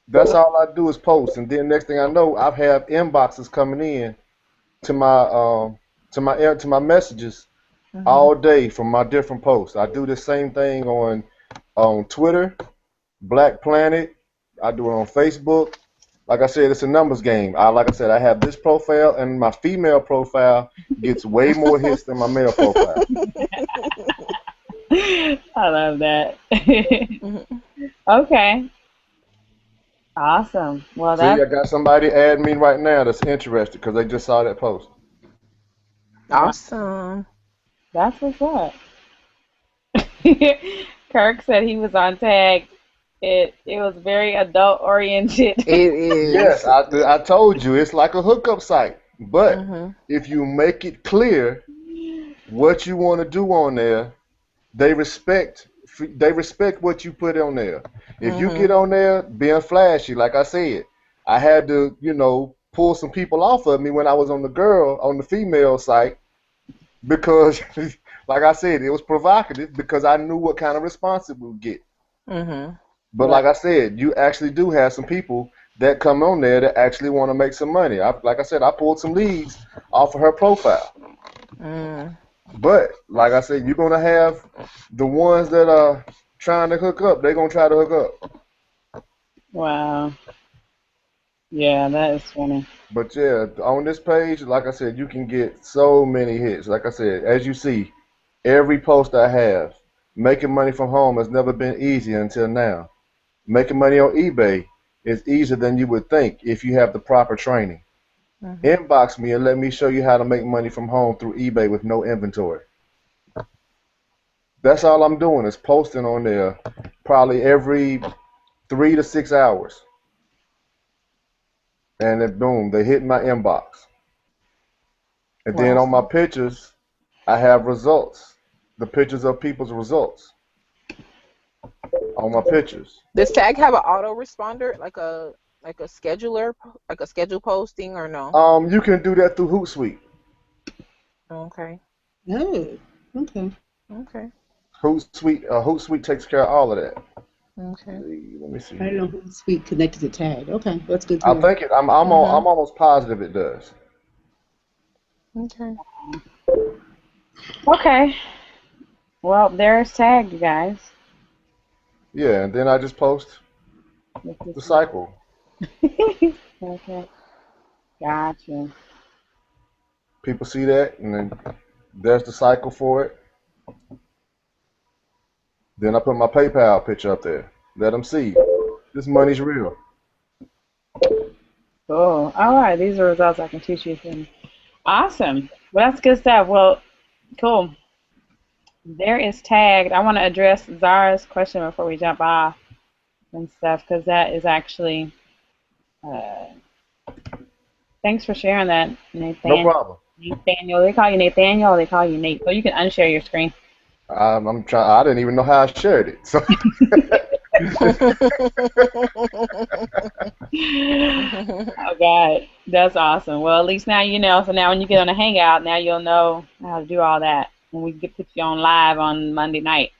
That's all I do is post, and then next thing I know, I have inboxes coming in to my messages all day from my different posts. I do the same thing on Twitter, Black Planet. I do it on Facebook. Like I said, it's a numbers game. Like I said, I have this profile, and my female profile gets way more hits than my male profile. I love that. Okay. Awesome. Well, see, I got somebody add me right now that's interested because they just saw that post. Awesome. That's what's up. Kirk said he was on tag. It was very adult oriented. It is. Yes, I told you it's like a hookup site. But if you make it clear what you want to do on there, they respect what you put on there. If you get on there being flashy, like I said, I had to, pull some people off of me when I was on the female site because, like I said, it was provocative because I knew what kind of response it would get. But like I said, you actually do have some people that come on there that actually want to make some money. Like I said, I pulled some leads off of her profile. But like I said, you're gonna have the ones that are trying to hook up. They're gonna try to hook up. Wow. Yeah, that is funny. But yeah, on this page, like I said, you can get so many hits. Like I said, as you see, every post I have, making money from home has never been easy until now. Making money on eBay is easier than you would think if you have the proper training. Inbox me and let me show you how to make money from home through eBay with no inventory. That's all I'm doing is posting on there probably every 3 to 6 hours. And then boom, they hit my inbox. And then on my pictures, I have results. The pictures of people's results on my pictures. Does tag have an autoresponder, like a scheduler, like a schedule posting, or no? You can do that through Hootsuite. Okay. Oh, okay. Okay. Hootsuite takes care of all of that. Okay. Let me see. I don't know who's sweet connected to tag. Okay, that's good to I know. think it. I'm almost positive it does. Okay. Okay. Well, there's tag, you guys. Yeah, and then I just post the cycle. Okay. Gotcha. People see that, and then there's the cycle for it. Then I put my PayPal picture up there. Let them see. This money's real. Cool. All right. These are results I can teach you from. Awesome. Well, that's good stuff. Well, cool. There is tagged. I want to address Zara's question before we jump off and stuff, because that is actually. Thanks for sharing that, Nathaniel. No problem. Nathaniel. They call you Nathaniel or they call you Nate. So you can unshare your screen. I'm trying. I didn't even know how I shared it. So. Oh God, that's awesome. Well, at least now you know. So now when you get on a hangout, now you'll know how to do all that. When we get put you on live on Monday night.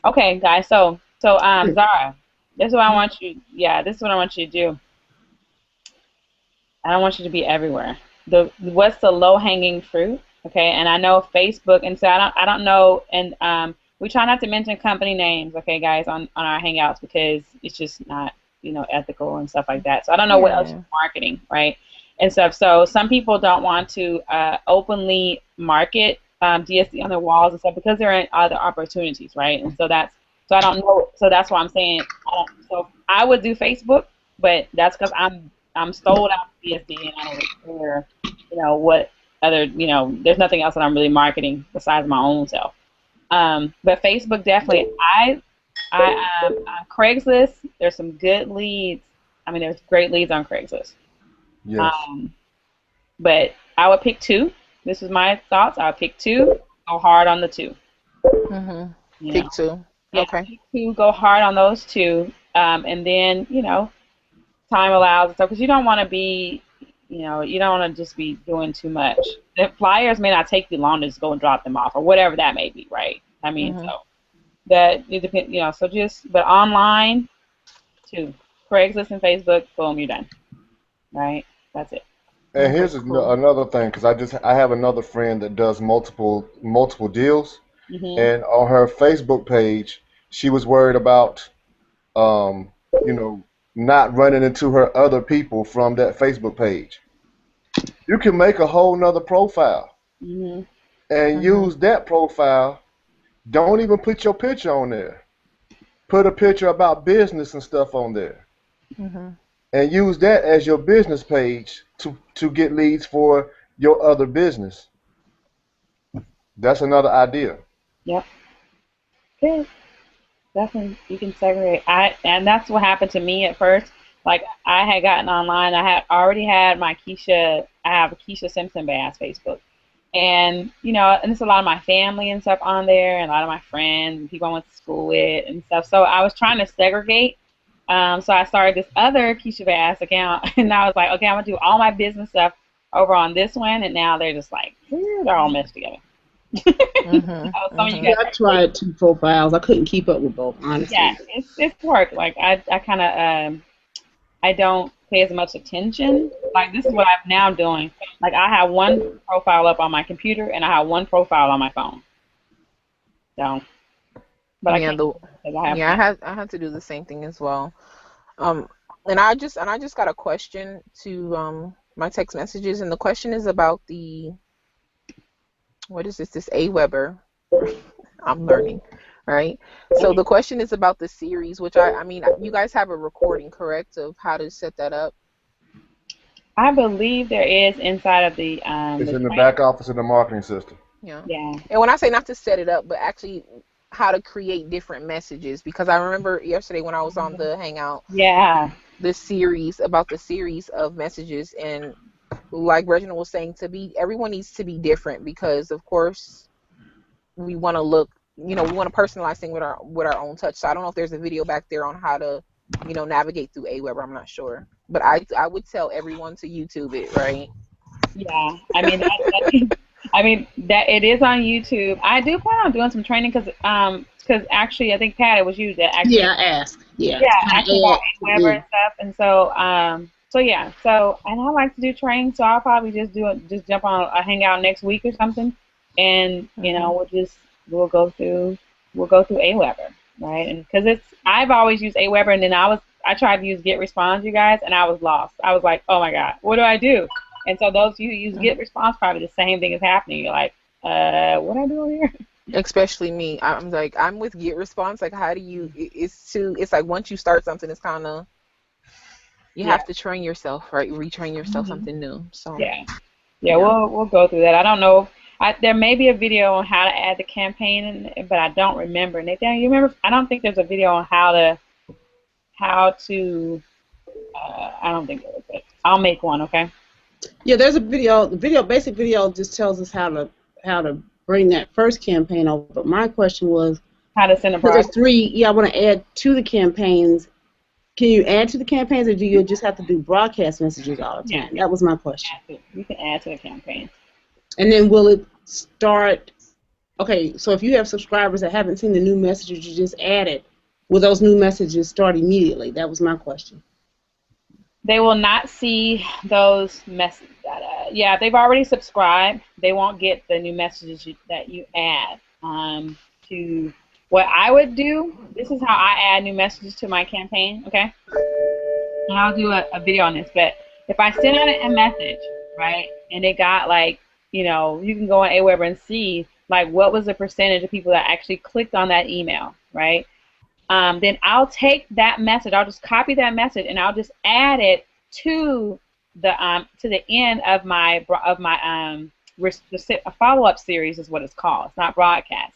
Okay, guys. So Zara, this is what I want you. Yeah, this is what I want you to do. I don't want you to be everywhere. What's the low hanging fruit? Okay, and I know Facebook, and so I don't know, and we try not to mention company names, okay, guys, on our hangouts because it's just not ethical and stuff like that. So I don't know what else you're marketing, right, and stuff. So some people don't want to openly market DSD on their walls and stuff because there are other opportunities, right? And so I don't know. So that's why I'm saying so I would do Facebook, but that's because I'm sold out of DSD and I don't really care, what other, there's nothing else that I'm really marketing besides my own self. But Facebook definitely, on Craigslist, there's some good leads. I mean, there's great leads on Craigslist. Yes. But I would pick two. This is my thoughts. I would pick two, go hard on the two. Pick two. Yeah, okay. Pick two, go hard on those two. And then, time allows and stuff, because you don't want to be, you don't want to just be doing too much. The flyers may not take you long to just go and drop them off or whatever that may be, right? I mean, so that it depends, but online, too. Craigslist and Facebook, boom, you're done. Right? That's it. And here's another thing, because I have another friend that does multiple deals, and on her Facebook page, she was worried about, not running into her other people from that Facebook page. You can make a whole nother profile and use that profile. Don't even put your picture on there. Put a picture about business and stuff on there. And use that as your business page to get leads for your other business. That's another idea. Yep. Good. Definitely, you can segregate. And that's what happened to me at first. Like, I had gotten online. I had already had my Keisha I have a Keisha Simpson Bass Facebook. And, you know, and it's a lot of my family and stuff on there, and a lot of my friends and people I went to school with and stuff. So I was trying to segregate. So I started this other Keisha Bass account, and I was like, okay, I'm going to do all my business stuff over on this one. And now they're just like, they're all meshed together. I tried 2 profiles. I couldn't keep up with both, honestly. Yeah, it's work. Like, I kind of, I don't pay as much attention. Like, this is what I'm now doing. Like, I have one profile up on my computer, and I have one profile on my phone. So, but I can't. I had to do the same thing as well. And I just got a question to my text messages, and the question is about the, what is this? This AWeber. I'm learning, right? So the question is about the series, which I mean, you guys have a recording, correct, of how to set that up? I believe there is inside of the. It's in the back office of the marketing system. Yeah. Yeah. And when I say not to set it up, but actually how to create different messages, because I remember yesterday when I was on the Hangout. Yeah. The series of messages, and like Reginald was saying, everyone needs to be different, because of course we want to look, we want to personalize things with our own touch. So I don't know if there's a video back there on how to, navigate through AWeber. I'm not sure, but I would tell everyone to YouTube it, right? Yeah, I mean that it is on YouTube. I do plan on doing some training because actually I think Pat, it was you that actually asked about AWeber and stuff, and so and I like to do training, so I'll probably just jump on a hangout next week or something, and we'll go through AWeber, right? And because I've always used AWeber, and then I tried to use GetResponse, you guys, and I was lost. I was like, oh my god, what do I do? And so those of you who use GetResponse, probably the same thing is happening. You're like, what I do here? Especially me. I'm with GetResponse. Like, how do you? It's like once you start something, it's kind of you have to train yourself, right? Retrain yourself something new. So we'll go through that. I don't know. There may be a video on how to add the campaign, but I don't remember. Nathan, you remember? I don't think there's a video on how to. I don't think there is. But I'll make one. Okay. Yeah, there's a video. The basic video just tells us how to bring that first campaign over. But my question was how to send a broadcast. There's 3. Yeah, I want to add to the campaigns. Can you add to the campaigns, or do you just have to do broadcast messages all the time? That was my question. You can add to the campaign. And then will it start? Okay, so if you have subscribers that haven't seen the new messages you just added, will those new messages start immediately? That was my question. They will not see those messages. If they've already subscribed, they won't get the new messages that you add. To what I would do, this is how I add new messages to my campaign, okay? And I'll do a video on this, but if I send out a message, right, and it got like, you can go on AWeber and see like what was the percentage of people that actually clicked on that email, right? Then I'll take that message. I'll just copy that message and I'll just add it to the end of my follow-up series is what it's called. It's not broadcast.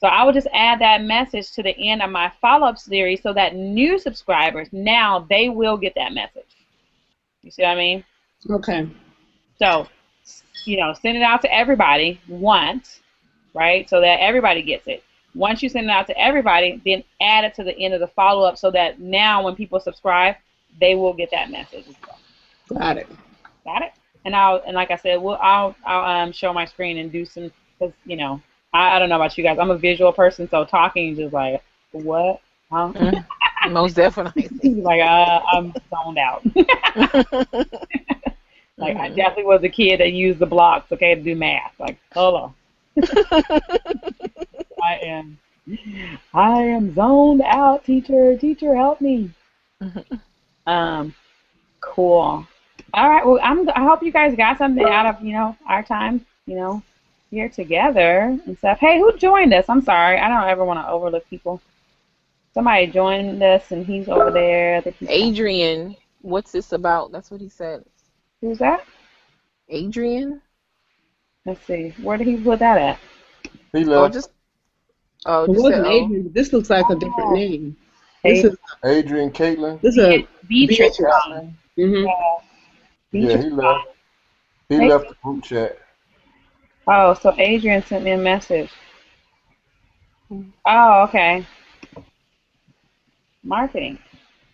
So I will just add that message to the end of my follow-up series so that new subscribers now they will get that message. You see what I mean? Okay. So send it out to everybody once, right? So that everybody gets it. Once you send it out to everybody, then add it to the end of the follow-up so that now when people subscribe, they will get that message as well. Got it. Got it? And like I said, I'll show my screen and do some, because I don't know about you guys. I'm a visual person, so talking is just like, what? Huh? Most definitely. Like I'm zoned out. Like I definitely was a kid that used the blocks, to do math. Like, hold on. I am zoned out, teacher. Teacher, help me. Cool. All right. Well, I hope you guys got something out of our time, here together and stuff. Hey, who joined us? I'm sorry. I don't ever want to overlook people. Somebody joined us and he's over there. Adrian, what's this about? That's what he said. Who's that? Adrian. Let's see. Where did he put that at? He left. It wasn't Adrian. This looks like a different name. This is Adrian Caitlin. This is Beatrice. Yeah, he left. He Hey. left the group chat. Oh, so Adrian sent me a message. Oh, okay. Marketing,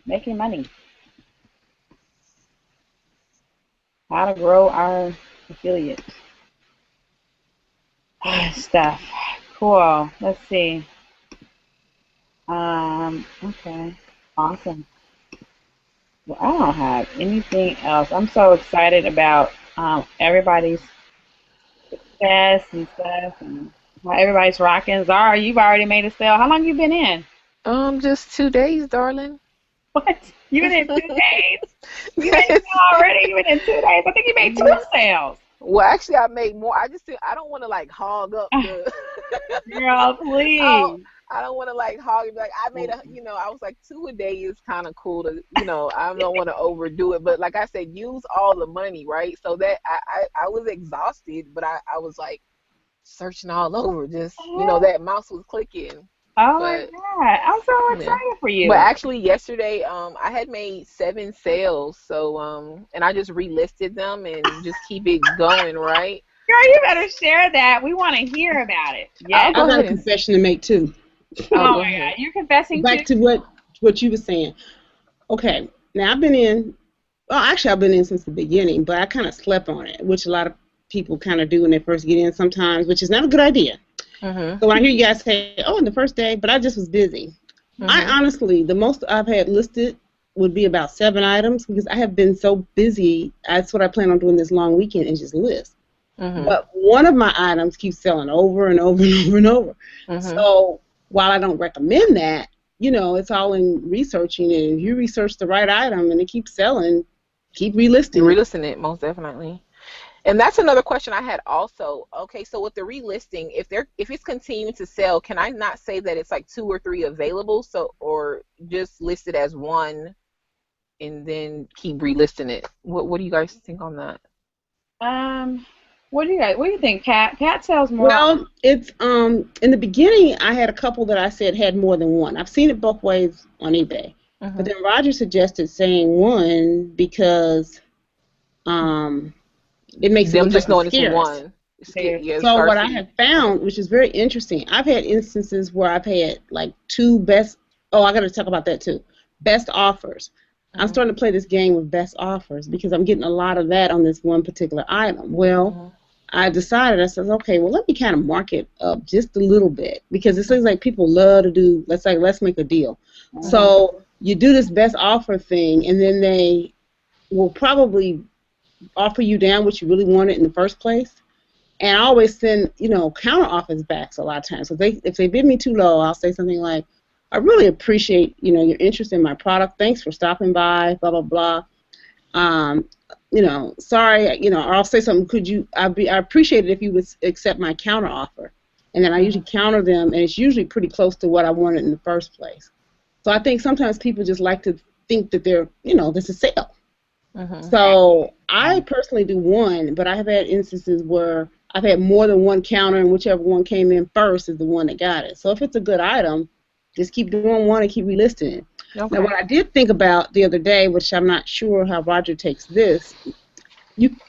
making money, how to grow our affiliates stuff. Cool. Let's see. Okay. Awesome. Well, I don't have anything else. I'm so excited about everybody's success and stuff and how everybody's rocking. Zara, you've already made a sale. How long you been in? Just 2 days, darling. What? You been in 2 days? You made a Yes. sale already? You been in 2 days? I think you made two Yes. sales. Well, actually, I made more. I don't want to like hog up the. Girl, I please. I don't want to like hog it. Like I made I was like 2 a day is kind of cool to, I don't want to overdo it. But like I said, use all the money, right? So that I was exhausted, but I was like searching all over. Just, that mouse was clicking. Oh my But God. I'm so yeah. excited for But you. actually yesterday, I had made 7 sales. So, and I just relisted them and just keep it going, right? Girl, you better share that. We want to hear about it. I'll Yes. go I got a ahead and, confession to make too. Oh oh, my go God. ahead. You're confessing too? Back to what you were saying. Okay, now I've been in. Well, actually, I've been in since the beginning, but I kind of slept on it, which a lot of people kind of do when they first get in sometimes, which is not a good idea. Mhm. So when I hear you guys say, "Oh, in the first day," but I just was busy. I Mhm. honestly, the most I've had listed would be about 7 items because I have been so busy. That's what I plan on doing this long weekend and just list. Mhm. But one of my items keeps selling over and over and over and over. Mhm. So while I don't recommend that, it's all in researching. And if you research the right item and it keeps selling, keep You relisting it. relisting it most definitely. And that's another question I had also. Okay, so with the relisting, if it's continuing to sell, can I not say that it's like 2 or 3 available, so or just list it as one and then keep relisting it? What do you guys think on that? Um, what do you think, Kat? Kat sells more. Well, it's in the beginning I had a couple that I said had more than one. I've seen it both ways on eBay. But Mhm. then Roger suggested saying one because um it makes it Them look like just it's knowing it's scarce. one. There's Yeah, So what I scarcity. have found, which is very interesting, I've had instances where I've had like two best. Oh, I got to talk about that too. Best offers. I'm Mhm. starting to play this game with best offers because I'm getting a lot of that on this one particular item. Well, Mhm. I decided, I said, okay, well, let me kind of mark it up just a little bit because it seems like people love to do, let's make a deal. Mhm. So you do this best offer thing, and then they will probably offer you down what you really wanted in the first place. And I always send, counter offers back a lot of times. So if they bid me too low, I'll say something like, I really appreciate, your interest in my product. Thanks for stopping by, blah, blah, blah. Um, sorry, or I'll say something, I appreciate it if you would accept my counter offer. And then I usually Mhm. counter them, and it's usually pretty close to what I wanted in the first place. So I think sometimes people just like to think that this is sale. Mhm. So I personally do one, but I have had instances where I've had more than one counter, and whichever one came in first is the one that got it. So if it's a good item, just keep doing one and keep relisting it. Now, what Okay. I did think about the other day, which I'm not sure how Roger takes this,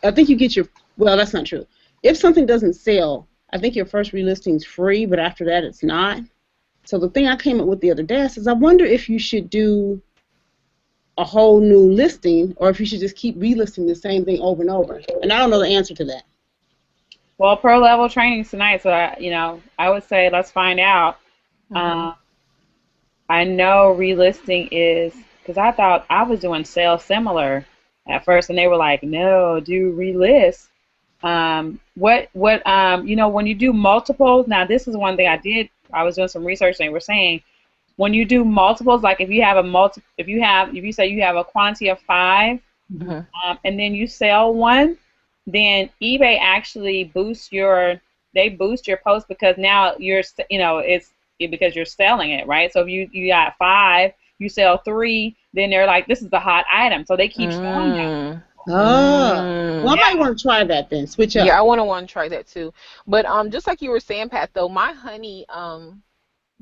I think you get well, that's not true. If something doesn't sell, I think your first relisting is free, but after that, it's not. So the thing I came up with the other day is I wonder if you should do a whole new listing, or if you should just keep relisting the same thing over and over. And I don't know the answer to that. Well, pro level trainings tonight, so I would say let's find out. Mhm. Um, I know relisting is because I thought I was doing sales similar at first, and they were like, no, do relist. When you do multiples, now this is one thing I did. I was doing some research, and they were saying when you do multiples, like if you have if you say you have a quantity of five, Mhm. and then you sell one, then eBay actually they boost your post because now because you're selling it, right? So if you got five, you sell three, then they're like, this is the hot item, so they keep showing them. Mm. Oh, well, I Mm. might want to try that then. Switch Yeah, up. I want to try that too. But just like you were saying, Pat, though, my honey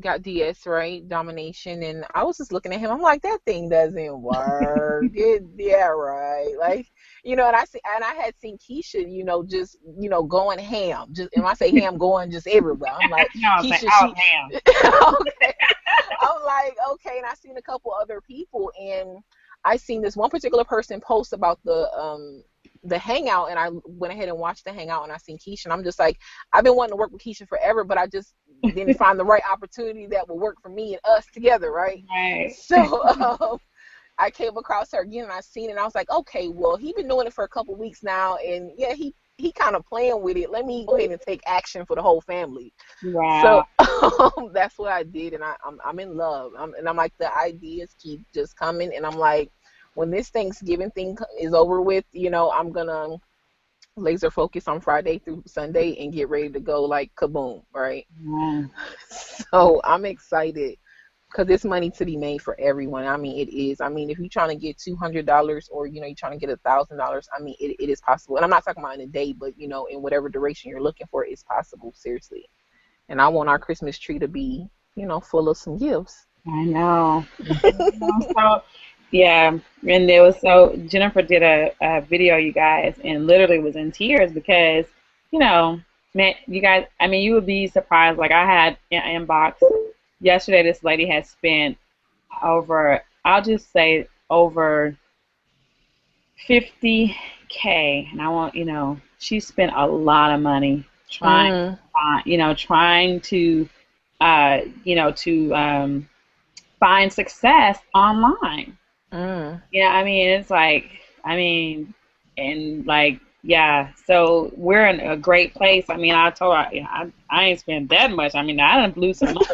got DS, right? Domination, and I was just looking at him. I'm like, that thing doesn't work. Yeah, right. Like you know, and I had seen Keisha, you know, just, you know, going ham. Just, and when I say ham, going just everywhere. I'm like, No, I'm saying, Keisha, I was ham. okay. I'm like, okay, and I seen a couple other people, and I seen this one particular person post about the hangout, and I went ahead and watched the hangout, and I seen Keisha, and I'm just like, I've been wanting to work with Keisha forever, but I just didn't find the right opportunity that would work for me and us together, right? Right. So I came across her again, and I seen it, and I was like, okay, well, he been doing it for a couple weeks now, and yeah, he kind of playing with it. Let me go ahead and take action for the whole family. Wow. So that's what I did, and I'm in love. I'm like, the ideas keep just coming, and I'm like, when this Thanksgiving thing is over with, you know, I'm gonna laser focus on Friday through Sunday and get ready to go like kaboom, right? Wow. So I'm excited because it's money to be made for everyone. I mean, it is. I mean, if you're trying to get $200 or, you know, you're trying to get $1,000, I mean, it is possible. And I'm not talking about in a day, but, you know, in whatever direction you're looking for, it's possible, seriously. And I want our Christmas tree to be, you know, full of some gifts. I know. So, yeah, and there was, so Jennifer did a video, you guys, and literally was in tears because, you know, man, you guys, I mean, you would be surprised. Like, I had an inbox yesterday. This lady had spent over, I'll just say over 50K, and I want, you know, she spent a lot of money trying to find, you know, trying to, you know, to find success online. Yeah, I mean, it's like, I mean, and like, yeah, so we're in a great place. I mean, I told her, you know, I ain't spent that much. I mean, I done blew some money.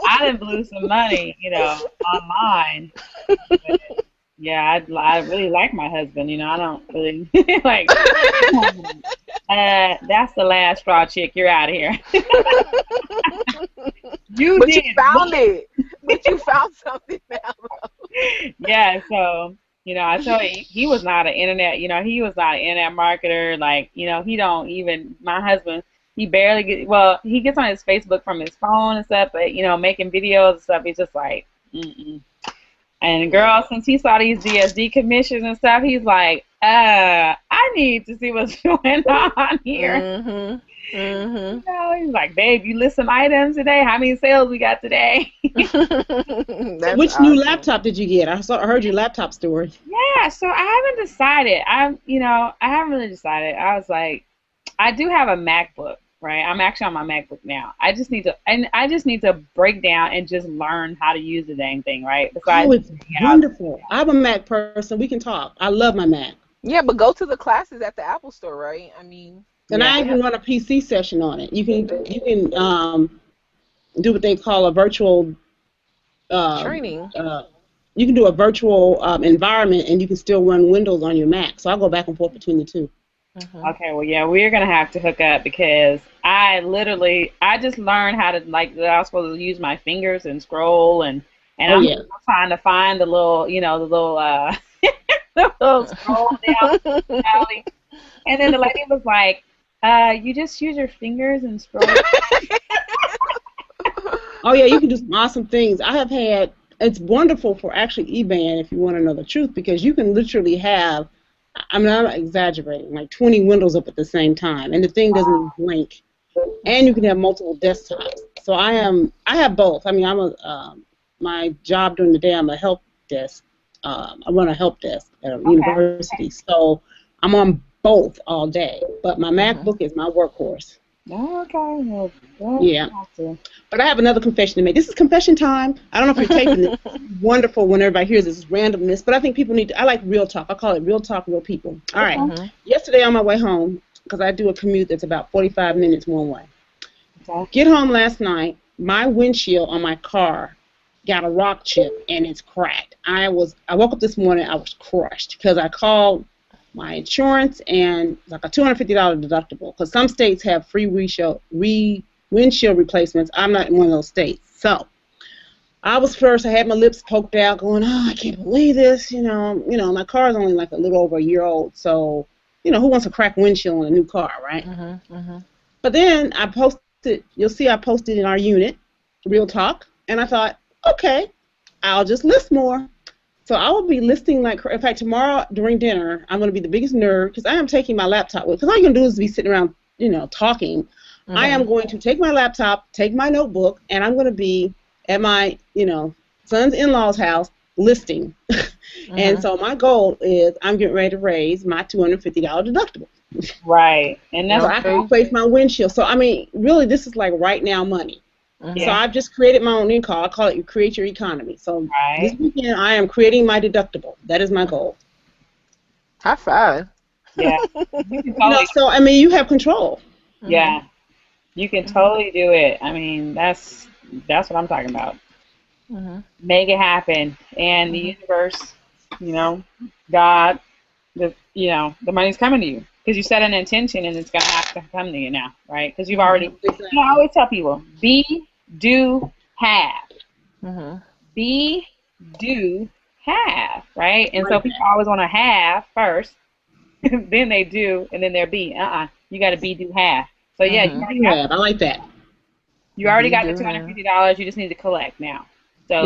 I done blew some money, you know, online. But, yeah, I really like my husband, you know, I don't really like, that's the last straw, chick. You're out of here. You But did. you found it. But you found something now. Yeah, so, you know, I told you, he was not an internet, you know, he was not an internet marketer. Like, you know, he don't even, my husband, he barely get, well, he gets on his Facebook from his phone and stuff, but, you know, making videos and stuff, he's just like, mm-mm. And girl, since he saw these DSD commissions and stuff, he's like, I need to see what's going on here. You know, he's like, babe, you list some items today? How many sales we got today? That's Which awesome. new laptop did you get? I heard your laptop story. Yeah, so I haven't decided. I haven't really decided. I was like, I do have a MacBook, right? I'm actually on my MacBook now. I just need to break down and just learn how to use the dang thing, right? Besides, Oh, it's wonderful. I'm a Mac person. We can talk. I love my Mac. Yeah, but go to the classes at the Apple Store, right? I mean, And I even run a PC session on it. You can do what they call a virtual training. You can do a virtual environment, and you can still run Windows on your Mac. So I'll go back and forth between the two. Okay, well, yeah, we're gonna have to hook up because I just learned how to, like, I was supposed to use my fingers and scroll, and I'm trying to find the little, you know, the little scroll down alley. And then the lady was like, you just use your fingers and scroll. Oh yeah, you can do some awesome things. It's wonderful for actually eBay, if you want to know the truth, because you can literally have, I'm not exaggerating, like 20 windows up at the same time, and the thing doesn't even blink. And you can have multiple desktops. So I have both. I mean, my job during the day, I'm a help desk. I run a help desk at a university, so I'm on both all day. But my MacBook is my workhorse. Okay. Well, yeah. But I have another confession to make. This is confession time. I don't know if you're taping this. It's wonderful when everybody hears this randomness, but I think people I like real talk. I call it real talk, real people. All right. Yesterday on my way home, because I do a commute that's about 45 minutes one way. Okay. Get home last night, my windshield on my car got a rock chip and it's cracked. I woke up this morning, I was crushed because I called my insurance and like a $250 deductible, because some states have free windshield replacements. I'm not in one of those states. So I had my lips poked out going, oh, I can't believe this. You know, my car is only like a little over a year old. So, you know, who wants a cracked windshield on a new car, right? But then I posted, you'll see I posted in our unit, Real Talk, and I thought, okay, I'll just list more. So I will be listing like, in fact, tomorrow during dinner, I'm going to be the biggest nerd because I am taking my laptop with. Because all you're going to do is be sitting around, talking. Mm-hmm. I am going to take my laptop, take my notebook, and I'm going to be at my, son's in-laws' house listing. Mm-hmm. And so my goal is I'm getting ready to raise my $250 deductible. Right. And that's so I can replace my windshield. So, I mean, really, this is like right now money. Mm-hmm. So I've just created my own income. I call it you create your economy. So this weekend I am creating my deductible. That is my goal. High five. Yeah. You can totally, so I mean, you have control. yeah. You can totally do it. I mean, that's what I'm talking about. Mm-hmm. Make it happen. And the universe, God, the money's coming to you. Because you set an intention and it's going to have to come to you now, right? Because you've already, I always tell people, be, do, have. Mm-hmm. Be, do, have, right? And so people always want to have first, then they do, and then they're be. You got to be, do, have. So yeah, you already got, I like that. You already got the $250. You just need to collect now. So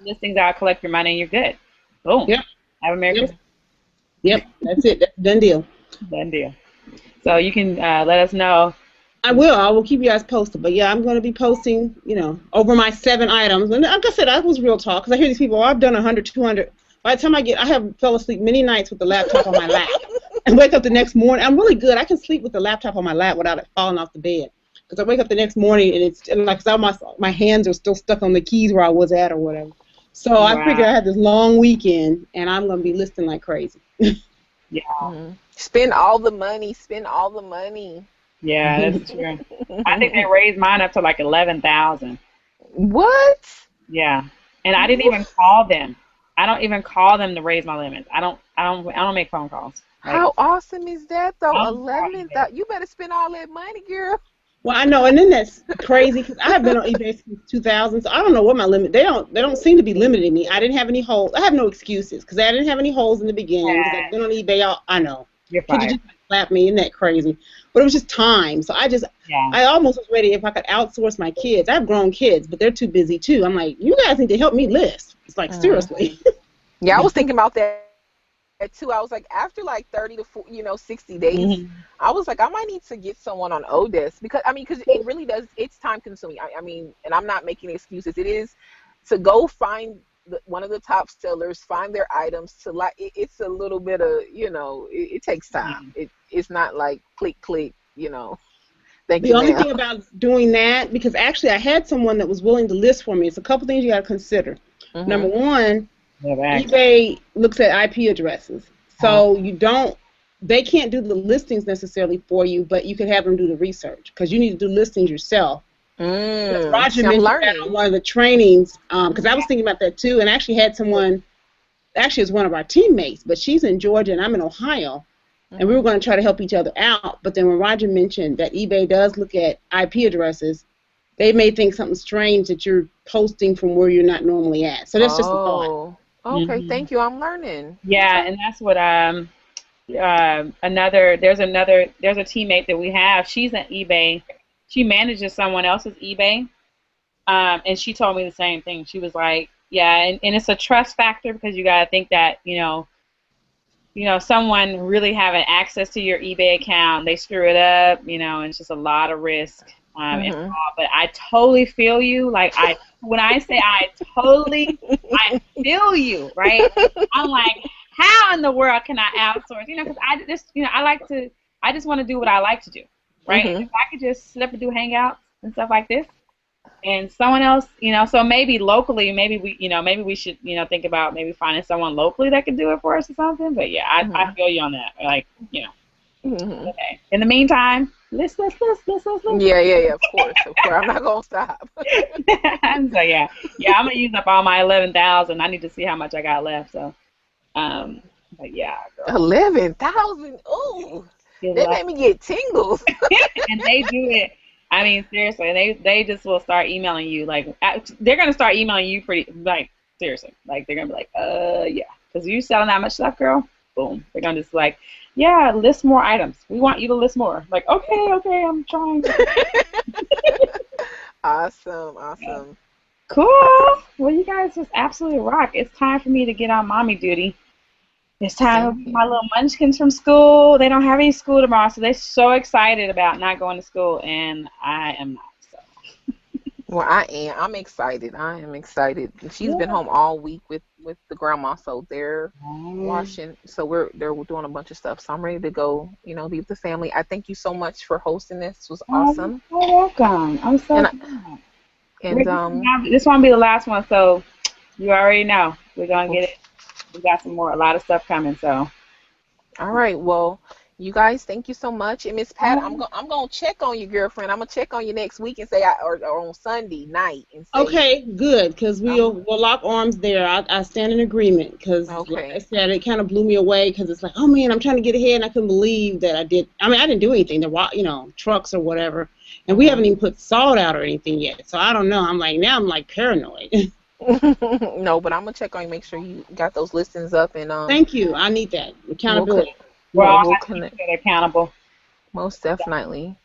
listings out, collect your money, and you're good. Boom. Yep. Have American. Yep. That's it. That's done deal. Done deal. So you can let us know. I will keep you guys posted. But yeah, I'm going to be posting, over my 7 items. And like I said, that was real talk. Because I hear these people, I've done 100, 200. By the time I have fell asleep many nights with the laptop on my lap. And wake up the next morning. I'm really good. I can sleep with the laptop on my lap without it falling off the bed. Because I wake up the next morning and it's like my hands are still stuck on the keys where I was at or whatever. So I figured I had this long weekend and I'm going to be listing like crazy. Yeah. Mm-hmm. Spend all the money. Yeah, that's true. I think they raised mine up to like 11,000. What? Yeah, and I didn't even call them. I don't even call them to raise my limits. I don't make phone calls. Like, how awesome is that though? 11,000. You better spend all that money, girl. Well, I know, and then that's crazy because I have been on eBay since 2000, so I don't know what my limit. They don't seem to be limiting me. I didn't have any holes. I have no excuses because I didn't have any holes in the beginning. Because I've been on eBay. I know. You're Could you just slap me? Isn't that crazy? But it was just time. So I almost was ready if I could outsource my kids. I have grown kids, but they're too busy too. I'm like, you guys need to help me list. It's like seriously. Yeah, I was thinking about that too. I was like, after like 30 to 60 days, I was like, I might need to get someone on Odesk because it really does. It's time consuming. I mean, and I'm not making excuses. It is to go find one of the top sellers, find their items to like. It's a little bit of it takes time. It's not like click. Thank you. The only thing about doing that, because actually I had someone that was willing to list for me. It's a couple things you got to consider. Number one. eBay looks at IP addresses, so they can't do the listings necessarily for you, but you can have them do the research because you need to do listings yourself. Roger mentioned that on one of the trainings because I was thinking about that too, and actually had someone, actually it's one of our teammates, but she's in Georgia and I'm in Ohio, and we were going to try to help each other out, but then when Roger mentioned that eBay does look at IP addresses, they may think something strange that you're posting from where you're not normally at. So that's just a thought. Okay, thank you. I'm learning. Yeah, and that's what there's a teammate that we have. She's an eBay. She manages someone else's eBay, and she told me the same thing. She was like, yeah, and it's a trust factor because you got to think that someone really having access to your eBay account, they screw it up, and it's just a lot of risk. Involved. But I totally feel you. Like when I say I feel you, right? I'm like, how in the world can I outsource? Because I just want to do what I like to do, right? If I could just slip and do hangouts and stuff like this, and someone else, so maybe locally, maybe we should, think about maybe finding someone locally that can do it for us or something. But yeah, I feel you on that. Like, Okay. In the meantime, list. Yeah. Of course. I'm not gonna stop. So yeah, I'm gonna use up all my 11,000. I need to see how much I got left. So, but yeah, girl. 11,000. Ooh, that made me get tingles. And they do it. I mean, seriously, they just will start emailing you. Like, they're gonna start emailing you pretty. Like, seriously, like they're gonna be like, yeah, because you selling that much stuff, girl. Boom. They're gonna just like, yeah, list more items. We want you to list more. Like, okay, I'm trying. Awesome. Cool. Well, you guys just absolutely rock. It's time for me to get on mommy duty. It's time Same for my here. little munchkins from school. They don't have any school tomorrow, so they're so excited about not going to school, and I am not. So Well, I am. I'm excited. I am excited. She's been yeah. home all week with the grandma, so they're Um, washing. So they're doing a bunch of stuff. So I'm ready to go. Be with the family. I thank you so much for hosting this. It was you're awesome. so welcome. I'm so And glad. and This won't be the last one, so you already know we're gonna well, get it. We got a lot of stuff coming. So. all right. Well, you guys, thank you so much. And Miss Pat, Um, I'm gonna check on you, girlfriend. I'm gonna check on you next week and say or on Sunday night and say Okay, good, because I'm we'll lock arms there. I stand in agreement, because like I okay. said, it kind of blew me away, because it's like, oh man, I'm trying to get ahead, and I couldn't believe that I did. I mean, I didn't do anything. There were, trucks or whatever, and we Hmm. haven't even put salt out or anything yet. So I don't know. I'm like paranoid. No, but I'm gonna check on you, make sure you got those listings up, and Thank you. I need that we'll con- accountability. we're yeah, all we'll have to keep connect. each other accountable. Most definitely.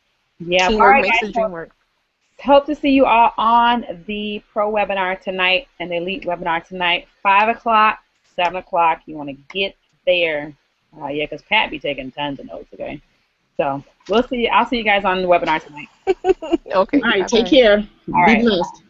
Yep. All Teamwork right, makes the guys. dream work. Hope to see you all on the pro webinar tonight and the elite webinar tonight, 5 o'clock, 7 o'clock. You want to get there. Yeah, because Pat be taking tons of notes, okay? So we'll see. I'll see you guys on the webinar tonight. Okay, All right, bye take bye. care. All Be right. blessed.